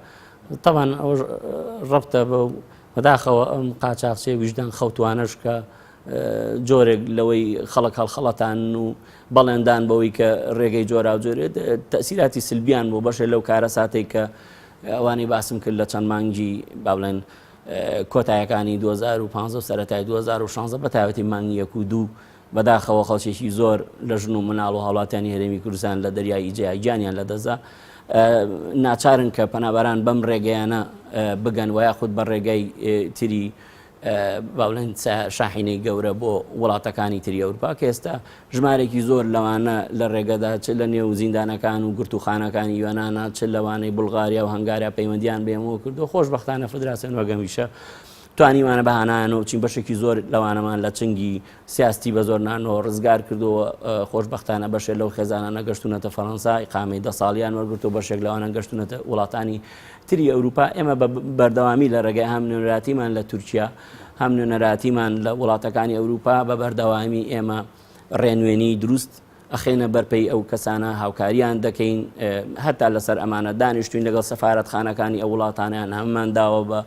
طبعا ئەو ڕەبتە بە بەداخەوە ئەم قاچاقچێ ویژدان خەوتوانەش کە جۆرێک لەوەی خەڵک هەڵخەڵەتان و بەڵێندان بەوەی کە ڕێگەی جۆرا و جۆرێت تەسیراتی سلبیان بۆ بەشێ لەو کارە ساتێک کە ئەوانی باسم کرد لە چەند مانگی با بڵێن کۆتایەکانی 2015 سەرەتای 2016 بە تایبەتی مانگی 1 و 2 بەداخەوە خەڵکێکی زۆر لە ژن و مناڵ و هاوڵاتیانی هەرێمی کوردستان لە دەریای ئیجای گیانیان لەدەزا ناچارن کە پەنابەران بەم ڕێگەیانە بگەن و یاخود بە ڕێگەی تری باڵێن شاحینەی گەورە بۆ وڵاتەکانی تری ئەوروپا کە ئێستا ژمارێکی زۆر لەوانە لە ڕێگەدا چ لە نێو زیندانەکان و گرتوخانەکانی یۆنانە چ لەوانەی بولغاریا و هەنگاریا پەیوەندیان بێمەوە کردو خۆشبەختانە فدراسیۆن وەگەمیشە توانیمانە بەهانایانەوە چین بەشێکی زۆر لەوانەمان لە چنگی سیاستی بە زۆر نانەوە ڕزگار کردەوە خۆشبەختانە بەشێک لەو خێزانانە گەشتونەتە فەڕەنسا ئیقامەی 10 ساڵیان وەرگرت و بەشێک لەوانە گەشتونەتە وڵاتانی تری ئەوروپا ئێمە بەردەوامی لە ڕێگەی هەم نوێنەراتیمان لە تورکیا هەم نوێنەراتیمان لە وڵاتەکانی ئەوروپا بە بەردەوامی ئێمە ڕێنوێنی دروست ئەخێنە بەرپەی ئەو کەسانە هاوکاریان دەکەین هەتا لەسەر ئەمانە دانیشتوین لەگەڵ سەفارەتخانەکانی ئەو وڵاتانیان هەممان داوە بە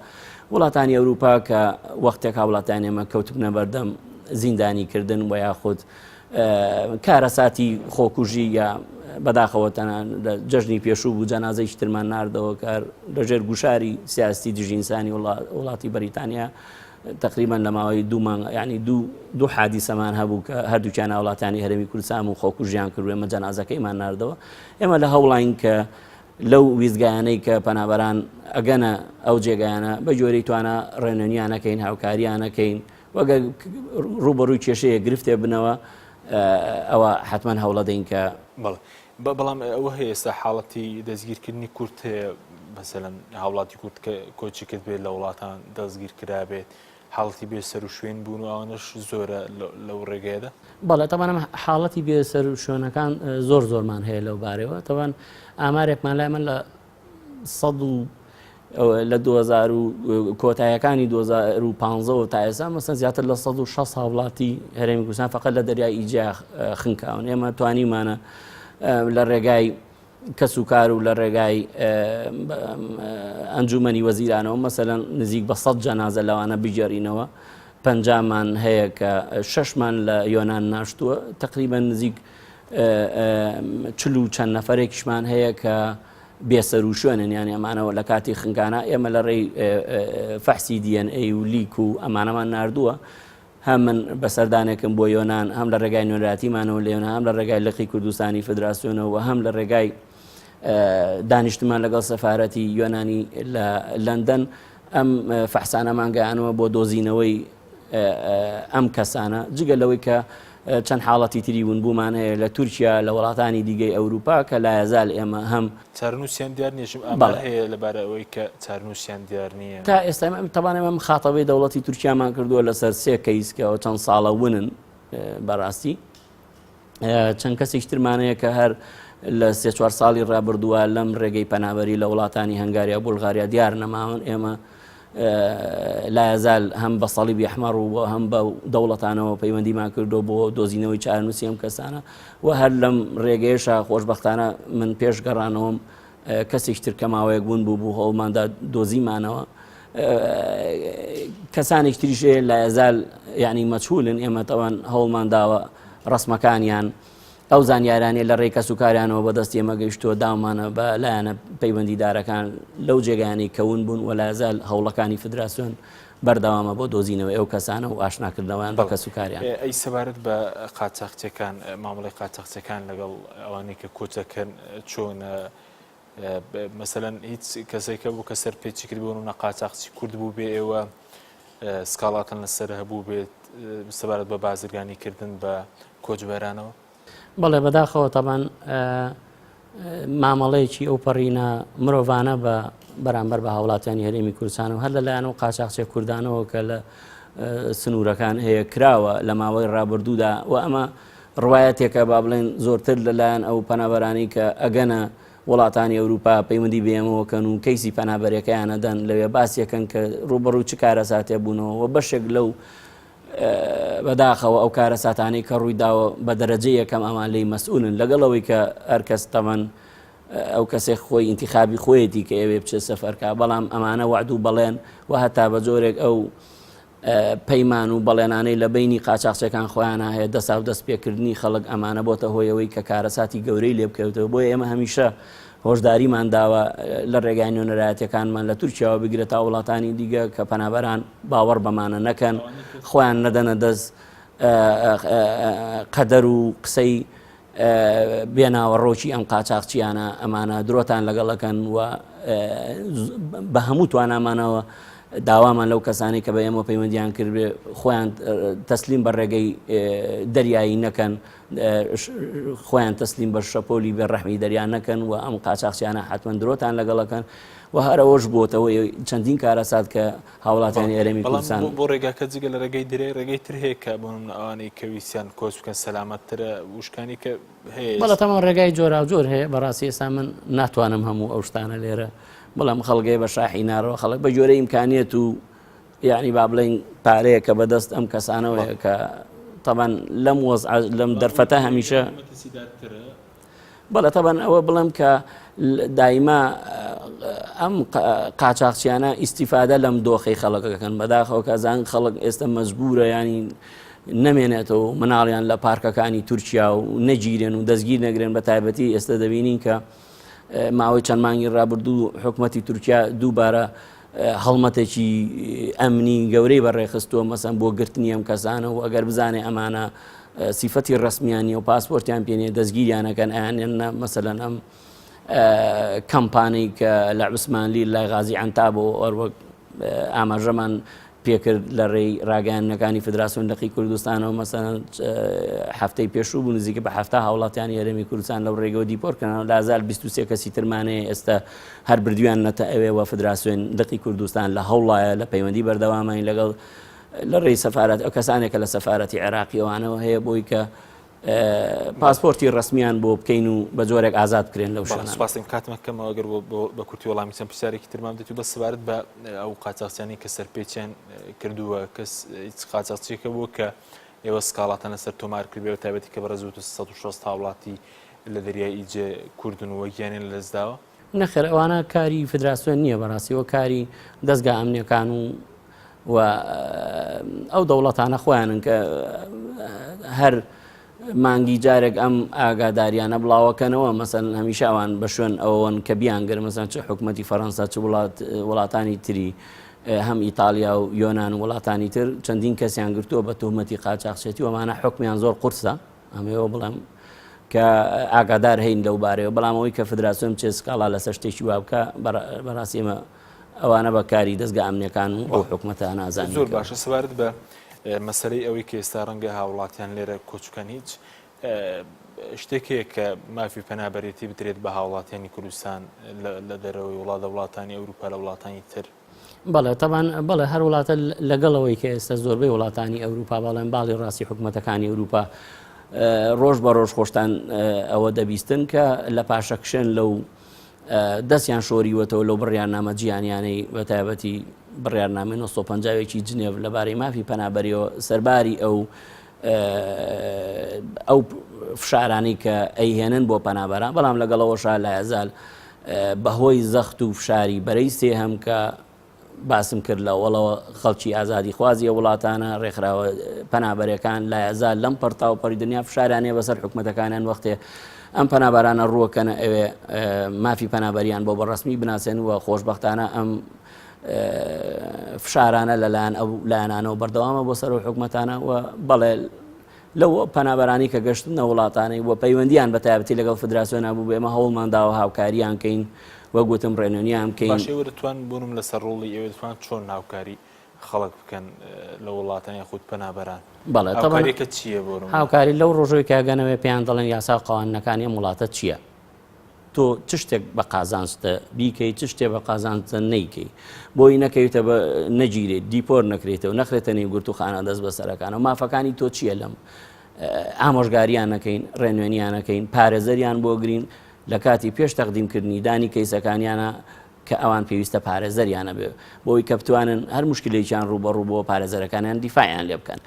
وڵاتانی ئەوروپا کە وەختێک وڵاتانی ئێمە کەوتبنە بەردەم زیندانیکردن و یاخود کارەساتی خۆکوژی یا بەداخەوە تەنان لە جەژنی پێشوو بوو جەنازەی ترمان ناردەوە کار لەژێر گوشاری سیاستی دژینسانی وڵاتی بەریتانیا تقریبا لە ماوەی دوو مانگ ینی دوو حادیسەمان هەبوو کە هەردووکیان وڵاتانی هەرێمی کوردستان و خۆکوژیان کرد ئێمە جەنازەکەیمان ناردەوە ئێمە لە هەوڵین کە لەو ویزگایانەی کە پەنابەران ئەگەنە ئەو جێگایانە بە جۆرەی توانە ڕێنێنیانەکەین هاوکاریانەکەین وەگە ڕوبەڕووی کێشەیە گرفتێ بنەوە ئەوە حتمما هەوڵە دەین کە بەڵام ئەوە هەیە ئێستا حاڵەتی دەستگیرکردنی کورد هەیە مەسەلەن هاوڵاتی کورد کە کۆچی کرد بێت لە وڵاتان دەستگیر کرابێت حاڵەتی بێ سەر و شوێن بوون و ئەوانش زۆرە لەو ڕێگەیەدا بەڵێ تەوانم حاڵەتی بێ سەر و شوێنەکان زۆرمان هەیە لەو بارەوە تەوان ئامارێکمان لای من لە 2000 کۆتاییەکانی 2015 تا ئێستا مەسەن زیاتر لە 160 هاوڵاتی هەرێمی کوردستان فقط لە دەریای ئیجا خنکاون ئێمە توانیمانە لە ڕێگای کەس و کار و لە ڕێگای ئەنجومەنی وەزیرانەوە مەسەلەن نزیک بە 100 جەنازە لەوانە بجێڕینەوە 50مان هەیە کە 6مان لە یۆنان ناشتووە تقریبا نزیک 40 و چەند نەفرێکیشمان هەیە کە بێسەر و شوێنن یانی ئەمانەوە لە کاتی خنکانە ئێمە لە ڕێی فەحسی DNA و لیک و ئەمانەمان ناردووە هەم من بەسەردانێکم بۆ یۆنان هەم لە ڕێگای نوێنەراتیمانەوە لە یۆنان هەم لە ڕێگای لەقی کوردستانی فدراسیۆنەوە هەم لە ڕێگای دانیشتمان لەگەڵ سەفارەتی یۆنانی لە لەندەن ئەم فەحسانەمان گەیانەوە بۆ دۆزینەوەی ئەم کەسانە جگە لەوەی کە چەند حاڵەتی تری بوون بوومان هەیە لە تورکیا لە وڵاتانی دیگەی ئەوروپا کە لایەزال ئێمە هەم چارنووسیان دیار نیشم ئەمە هەیە لەبارە ئەوەی کە چارنووسیان دیار نییە تا ئێستا تەوانێ ئەم خاتەبەی دەوڵەتی تورکیامان کردووە لەسەر 3 کەیسکەوە چەند ساڵە ونن بەڕاستی چەند کەسێک ترمانەیە کە هەر لە 3-4 ساڵی ڕابردووە لەم ڕێگەی پەنابەری لە وڵاتانی هەنگاریا بولغاریا دیار نەماون ئێمە لایەزال هەم بە سەلیبی ئەحمەر و هەم بە دەوڵەتانەوە پەیوەندیمان کردو بۆ دۆزینەوەی چارەنووسی ئەم کەسانە و هەر لەم ڕێگەیەشە خۆشبەختانە من پێش گەڕانەوەم کەسێک تر کە ماوەیەک بوون بوو هەوڵماندا دۆزیمانەوە کەسانێک تریشێ لایەزال یعنی مەجهولن ئێمە تەوان هەوڵمان داوە ڕسمەکانیان ئەو زانیارانێ لە ڕێی کەس و کاریانەوە بەدەستی ئێمە گەیشتووە داومانە بە لایەنە پەیوەندیدارەکان لەو جێگایانی کەون بوون و لایەزال هەوڵەکانی فدراسیۆن بەردەوامە بۆ دۆزینەوەی ئەو کەسانە و ئاشناکردنەوەیان بە کەس و کاریان ئەی سەبارەت بە قاچاقچەکان مامەڵەی قاچاقچەکان لەگەڵ ئەوانەی کە کۆچەکەن چۆنە مەسەلەن هیچ کەسێکە بوو کە سەر پێچی کرد بوون و نەقاچاقچی کورد بوو بێ ئێوە سکاڵاتن لەسەر هەبوو بێت سەبارەت بە بازرگانیکردن بە کۆچبەرانەوە بەڵێ بەداخەوە تەبان مامەڵەیەکی ئەو پەڕینە مرۆڤانە بە بەرامبەر بە هاوڵاتیانی هەرێمی کوردستان و هەر لەلایەنەوە قاچاقچێ کوردانەوە کە لە سنوورەکان هەیە کراوە لە ماوەی ڕابردوودا و ئەمە ڕوایەتێکە با بڵێن زۆرتر لەلایەن ئەو پەنابەرانی کە ئەگەنە وڵاتانی ئەوروپا پەیوەندی بێمەوەکەن و کەیسی پەنابەرەکەیانە دەن لەوێ باسیەکەن کە ڕوبەڕوو چ کارەساتێ بوونەوە و بەشێک لەو بەداخەوە ئەو کارە ساتانەی کە ڕوویداوە بە دەرەجە یەکەم ئەمان لی مەسئولن لەگەڵەوەی کە هەرکەس تەمەن ئەو کەسێک خۆی ئینتیخابی خۆیەتی کە ئەوێ بچێت سەفەرکە بەڵام ئەمانە وعد و بەڵێن و هەتا بە جۆرێک ئەو پەیمان و بەڵێنانەی لە بینی قاچاقچەکان خۆیانە هەیە دەست و دەست پێکردنی خەڵک ئەمانە بۆتە هۆیەوەی کە کارەساتی گەورەی لێ بکەوتەوە بۆیە ئێمە هەمیشە هۆشداریمان داوە لە ڕێگای نوێنەرایەتەکانمان لە تورکیاوە بگرێت تا وڵاتانی دیگە کە پەنابەران باوەڕ بەمانە نەکەن خۆیان نەدەنە دەست قەدەر و قسەی بێناوەڕۆکی ئەم قاچاقچیانە ئەمانە درۆتان لەگەڵەکەن و بە هەموو توانامانەوە داوامان لەو کەسانی کە بە ئێمە پەیوەندیان کرد بێ خۆیان تەسلیم بە ڕێگەی دەریایی نەکەن خۆیان تەسلیم بە شەپۆلی بێڕەحمی دەریان نەکەن و ئەم قاچاقچیانە حتمەن درۆتان لەگەڵەکەن و هەرەوەش بۆتەوە چەندین کارەسات کە هاوڵاتیانی هەرێمی کوردستان بۆ ڕێگاکە جگە لە ڕێگەی درێ ڕێگەی تر هەیە کە بۆ ئەوانەی کە ویسیان کۆچ بکەن سەلامەتترە وشکانی کە هەیە بەڵێ تەمان ڕێگای جۆرا جۆر هەیە بەڕاستی ئێستا من ناتوانم هەموو ئەو شتانە لێرە بەڵام خەڵگەی بە شاحی نارەوە خەڵک بە جۆرە ئیمکانیەت و یعنی با بڵێن پارەیە کە بەدەست ئەم کەسانەوەیە کە طبعا لەم وەزع لەم دەرفەتە هەمیشە بەڵێ طبعا ئەوە بڵێم کە دایما ئەم قاچاقچیانە ئیسیفادە لەم دۆخەی خەڵکەکەن بەداخەوە کە زان خەڵک ئێستا مەجبورە ینی نەمێنێتەوە مناڵیان لە پارکەکانی تورکیا و نەگیرێن و دەستگیر نەگرێن بە تایبەتی ئێستا دەبینین کە ماوەی چەند مانگی ڕابردوو حکوومەتی تورکیا دووبارە هەڵمەتێکی ئەمنی گەورەی بەڕێخستووە مەسەن بۆ گرتنی ئەم کەسانە و ئەگەر بزانێ ئەمانە سیفەتی ڕسمیانی و پاسپۆرتیان پێنێ دەستگیریانەکەن ئەیانێنە مەسەلەن ئەم کەمپانەی کە لە عوسمانلی لای غازی عەنتا بۆ ئەوەک ئاماژەمان پێکرد لە ڕێی ڕاگەیاندنەکانی فدراسیۆن دەقی کوردستانەوە مەسەلەن هەفتەی پێشوو بوو نزیکە بە 7 هاوڵاتیانی هەرێمی کوردستان لەو ڕێگەوە دیپۆرکردنەوە لە 23 کەسی ترمانەیە ئێستا هەر بردویان نەتە ئەوێ فدراسیۆن دەقی کوردستان لە هەوڵایە لە پەیوەندی بەردەوامانی لەگەڵ لە ڕێی سەفارەت ئەو کەسانێکە لە سەفارەتی عێراقیەوانەوە هەیە بۆی کە پاسپۆرتی ڕسمیان بۆ بکەین و بە جۆرێک ئازاد بکرێن لەو شوێنە. سوپاسم کاتمەکەمەوە ئەگەر بە کورتی وەڵامی چەند پرسیارێکی ترمان دێت و بە سەبارەت بە ئەو قاچاقچیانی کە سەرپێچیان کردووە کەس هیچ قاچاقچیەکە بوو کە ئێوە سکاڵاتانە سەر تۆمار کردبێ و تایبەتی کە بەڕێز 160 هاوڵاتی لە دەریای ئیجێ کوردن و گیانێن لەدەستداوە؟ نەخێر ئەوانە کاری فدراسیۆن نییە بەڕاستیەوە کاری دەستگا ئەمنیەکان و ئەو دەوڵەتانە خۆیانن کە هەر مانگی جارێک ئەم ئاگاداریانە بڵاوەکەنەوە مەسەن هەمیشە ئەوان بە شوێن ئەوەن کە بیانگەر مەسەن چ حکوومەتی فەڕەنسا چ وڵاتانی تری هەم ئیتالیا و یۆناان و وڵاتانی تر چەندین کەسیان گرتووە بە تۆمەتی قاچاقچێتی وەمانە حکمیان زۆر قورسە ئەمەوە بڵێم کە ئاگادار هەین لەو بارەوە بەڵام ئەوەی کە فدراسیۆن چێ سکاڵا لەسەر شتێکی وا بکە بەڕاستی ئێمە ئەوانە بەکاری دەستگا ئەمنیەکان و ئەو حکوومەتە نازانین. زۆر باشە سەبارەت بە مەسەلەی ئەوەی کە ئێستا ڕەنگە هاوڵاتیان لێرە کۆچکەن هیچ شتێکەیە کە مافی پەنابەرێتی بترێت بە هاوڵاتیانی کوردستان لە دەرەوەی وڵاتانی ئەوروپا لە وڵاتانی تر. بەڵێ تەبان بەڵێ هەر وڵاتە لەگەڵەوەی کە ئێستا زۆربەی وڵاتانی ئەوروپا بەڵێن باڵی ڕاستی حکوومەتەکانی ئەوروپا ڕۆژ بە ڕۆژ خۆشتان ئەوە دەبیستن کە لە پاشەکشێن لەو دەستیان شۆریوەتەوە لەو بڕیارنامە جیهانیانەی بە تایبەتی بڕیارنامەی 1950 جنێڤ لەبارەی مافی پەنابەریەوە سەرباری ئەو فشارانی کە ئەیهێنن بۆ پەنابەران بەڵام لەگەڵەوەشا لایەزال بەهۆی زەخت و فشاری بەرەی سێهەم کە باسم کرد لە وەڵەوە خەڵکی ئازادی خوازیە وڵاتانە ڕێکخراوە پەنابەرەکان لایەزال لەم پەرتاوپەری دنیا فشارانێ بەسەر حکوومەتەکانیان وەختێ ئەم پەنابەرانە ڕووەکەنە ئەوێ مافی پەنابەریان بۆ بەڕسمی بناسێن و خۆشبەختانە ئەم فشارانە لەلایەن ئەو لایەنانەوە بەردەوامە بۆ سەر و حکوومەتانە و بەڵێ لەو پەنابەرانی کە گەشتنە وڵاتانەی و پەیوەندیان بە تایبەتی لەگەڵ فدراسیۆن بوو بێمە هەوڵمان داوە هاوکاریان کەین وەگوتم ڕێنونیان کەین. باشەوە دەتوان بوونم لەسەر ڕۆڵی ئێوە دەتوان چۆن هاوکاری خەڵک بکەن لە وڵاتانی خود پەنابەران؟ بەڵێ هاوکاریەکە چییە بۆ هاوکاری لەو ڕۆژەوەی کاگەنەوەی پێیان دەڵێن یاسا قاوانەکانی ئەم وڵاتە چییە؟ تۆ چ شتێک بە قازانستە بیکەی چ شتێک بە قازانستە نەیکەی بۆی نەکەویتە بە نەگیرێت دیپۆر نەکرێتەوە نەخرێتە نێو گرتوخانە دەست بەسەرەکانەوە مافەکانی تۆ چییە لەم ئامۆژگاریان نەکەین ڕێنوێنیان نەکەین پارێزەریان بۆ گرین لە کاتی پێش تەقدیمکردنی دانی کەیسەکانیانە کە ئەوان پێویستە پارێزەریانە بێ بۆی کە بتوانن هەر مشکلێکیان ڕوبەڕوو بۆ پارێزەرەکانیان دیفاعیان لێ بکەن.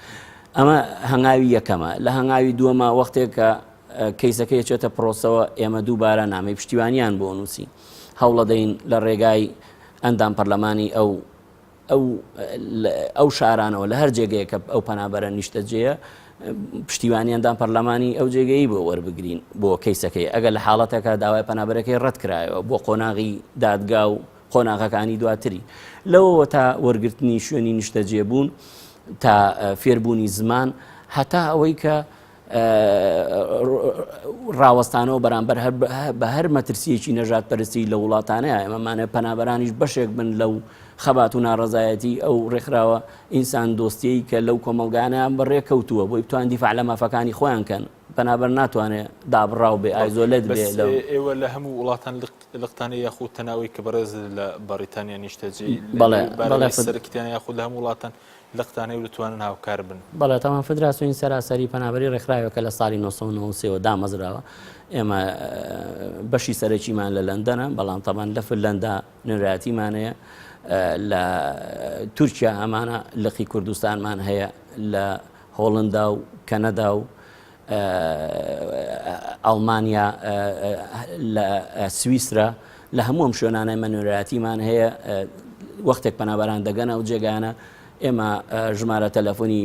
ئەمە هەنگاوی یەکەمە. لە هەنگاوی دووەمە وەختێک کە کەیسەکەی چێتە پرۆسەوە ئێمە دووبارە نامەی پشتیوانیان بۆ نووسی هەوڵە دەین لە ڕێگای ئەندام پەرلەمانی ئەو شارانەوە لە هەر جێگەیە کە ئەو پەنابەرە نیشتەجێیە پشتیوانیاندان پەرلەمانی ئەو جێگەی بۆ وەربگرین بۆ کەیسەکەی ئەگەر لە حاڵەتێکە داوای پەنابەرەکەی ڕەت کرایەوە بۆ قۆناغی دادگا و قۆناغەکانی دواتری لەوەوە تا وەرگرتنی شوێنی نیشتەجێبوون تا فێربوونی زمان هەتا ئەوەی کە ڕاوەستانەوە بەرامبەر بە هەر مەترسیەکی نەژاد پەرستی لە وڵاتانەیە ئەمەمانە پەنابەرانیش بەشێک بن لەو خەبات و ناڕەزایەتی ئەو ڕێکخراوە ئینسان دۆستیەی کە لەو کۆمەلگانیان بەڕێکەوتووە بۆی بتوان دیفاع لە مافەکانی خۆیان کەن پەنابەر ناتوانێت دابڕاو بێ ئایزۆلێت بێ ئێوە لە هەموو وڵاتان لەقتانە یاخود تەناوی کە بەڕێز لە بەریتانیا نیشتەجێ سەرکتیان یاخود لە هەموو وڵاتان لەقتانەی و دەتوانن هاوکار بن بەڵێ تاوان فدراسیۆنی سەراسەری پەنابەری ڕێکخراوەکە لە ساڵی 1993 دامەزراوە ئێمە بەشی سەرەکیمان لە لەندەنە بەڵام تەمان لە فنلەندا نوێنەرایەتیمانەیە لە تورکیا ئەمانە لەقی کوردستانمان هەیە لە هۆڵندا و کەنەدا و ئەڵمانیا لە سویسرا لە هەموو ئەم شوێنانەی مەنوێرایەتیمان هەیە وەختێک پەنابەران دەگەنە و جێگانە ئێمە ژمارە تەلەفۆنی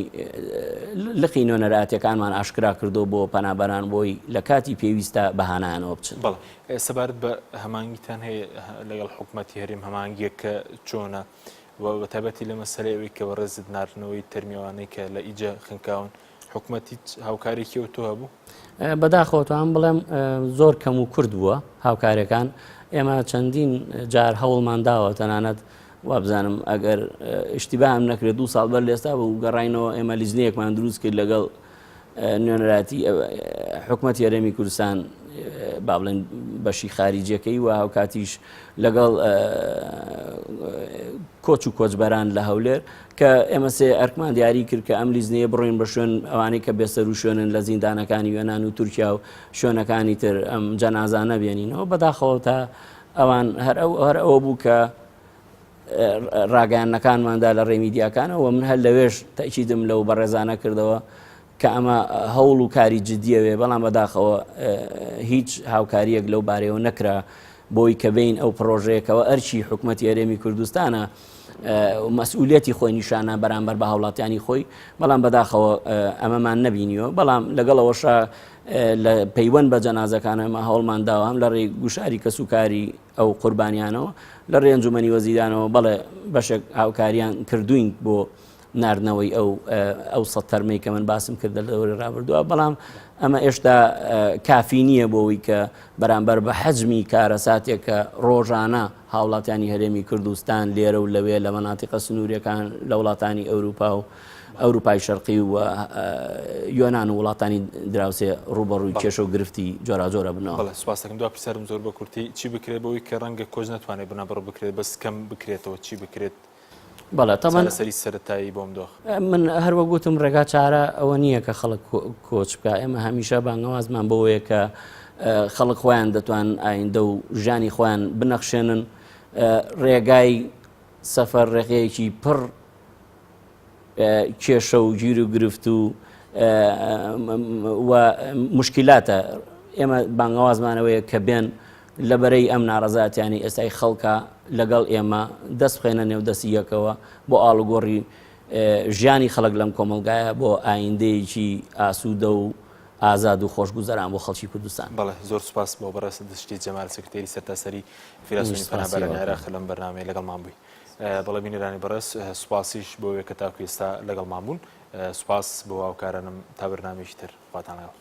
لقی نوێنەرایەتیەکانمان ئاشکرا کردو بۆ پەنابەران بۆی لە کاتی پێویستە بەهانایانەوە بچن. بەڵێ سەبارەت بە هەمانگیتان هەیە لەگەڵ حکوومەتی هەرێم هەمانگیە کە چۆنە بە تایبەتی لە مەسەلەیەوەی کە بەڕێزت ناردنەوەی تەرمیێوانەی کە لە ئیجا خنکاون حکوومەتی هاوکارێکیەوە تۆ هەبوو؟ بەداخەوەتوان بڵێم زۆر کەم و کورد بووە هاوکارەکان ئێمە چەندین جار هەوڵمان داوە تەنانەت وابزانم ئەگەر ئشتیباهم نەکرێت 2 ساڵ بەر لێستا بە و گەڕینەوە ئێمە لیزنەیەکمان دروست کرد لەگەڵ نوێنەراتی حکوومەتی هەرێمی کوردستان با بڵێن بەشی خاریجەکەی و هاوکاتیش لەگەڵ کۆچ و کۆچبەران لە هەولێر کە ئێمە سێ ئەرکمان دیاری کرد کە ئەم لیزنەیە بڕۆین بە شوێن ئەوانەی کە بێسەر و شوێنن لە زیندانەکانی یۆنان و تورکیا و شوێنەکانی تر ئەم جەنازانە بێنینەوە بەداخەوە تا ئەوان هەر ئەوە بوو کە ڕاگەیانەکانماندا لە ڕێمیدیاکانەوە من هەر لەوێش تاکیدم لەو بەڕێزانە کردەوە کە ئەمە هەوڵ و کاری جددیەوێ بەڵام بەداخەوە هیچ هاوکاریەک لەو بارەوە نەکرا بۆی کە بین ئەو پرۆژەیەکەوە ئەرچی حکوومەتی هەرێمی کوردستانە مەسئولیەتی خۆی نیشانە بەرامبەر بە هاوڵاتیانی خۆی بەڵام بەداخەوە ئەمەمان نەبینیوە بەڵام لەگەڵەوەشە لە پەیوەند بە جەنازەکان ئەمە هەوڵمان داوە هەم لە ڕێی گوشاری کەسوکاری ئەو قوربانیانەوە لە ڕێ ئەنجومەنی وەزیرانەوە بەڵێ بەشێک هاوکاریان کردوین بۆ ناردنەوەی ئەو سەد تەرمەی کە من باسم کردە لەوەی ڕابردووە بەڵام ئەمە ئێشتا کافی نییە بۆەوەی کە بەرامبەر بە حەجمی کارەساتێک کە ڕۆژانە هاوڵاتیانی هەرێمی کوردستان لێرە و لەوێ لە مەناتیقە سنووریەکان لە وڵاتانی ئەوروپا و ئەوروپای شەرقی و یۆنان و وڵاتانی دراوسێ ڕوبەڕووی کێشە و گرفتی جۆرا بنەوە. بەڵێ سوپاس دەکەم دوا پرسیارم زۆر بە کورتی چی بکرێت بەوەی کە ڕەنگە کۆچ ناتوانێت بنابڕ بکرێت بەس کەم بکرێتەوە چی بکرێت؟ بەڵێ تەمان سەری سەرەتایی بۆم دۆخ من هەروە گوتم ڕێگا چارە ئەوە نییە کە خەڵک کۆچ بکە ئێمە هەمیشە بانگەوازمان بەوەیە کە خەڵک خۆیان دەتوان ئایندە و ژیانی خۆیان بنەخشێنن ڕێگای سەفەر ڕێگەیەکی پڕ کێشە و گیر و گرفت و مشکلاتە ئێمە بانگەوازمانەوەیە کە بێن لەبەرەی ئەم ناڕەزاتیانی ئێستای خەڵکە لەگەڵ ئێمە دەست بخێنە نێودەستی یەکەوە بۆ ئاڵوگۆڕی ژیانی خەڵک لەم کۆمەلگایە بۆ ئایندەیەکی ئاسوودە و ئازاد و خۆشگوزەران بۆ خەڵکی کوردستان. بەڵێ زۆر سوپاس بۆ بەڕێز دشتی جەمال سکرتێری سەرتاسەری فیدراسیۆنی پەنابەرانی عێراق لەم بەرنامەیە لەگەڵمان بووی. بەڵێ بینەرانی بەڕێز سوپاسیش بۆ ئەوەیە کە تاکو ئێستا لەگەڵمان بوون سوپاس بۆ هاوکارانم تا بەرنامەیەکی تر خواتان لەگەڵ.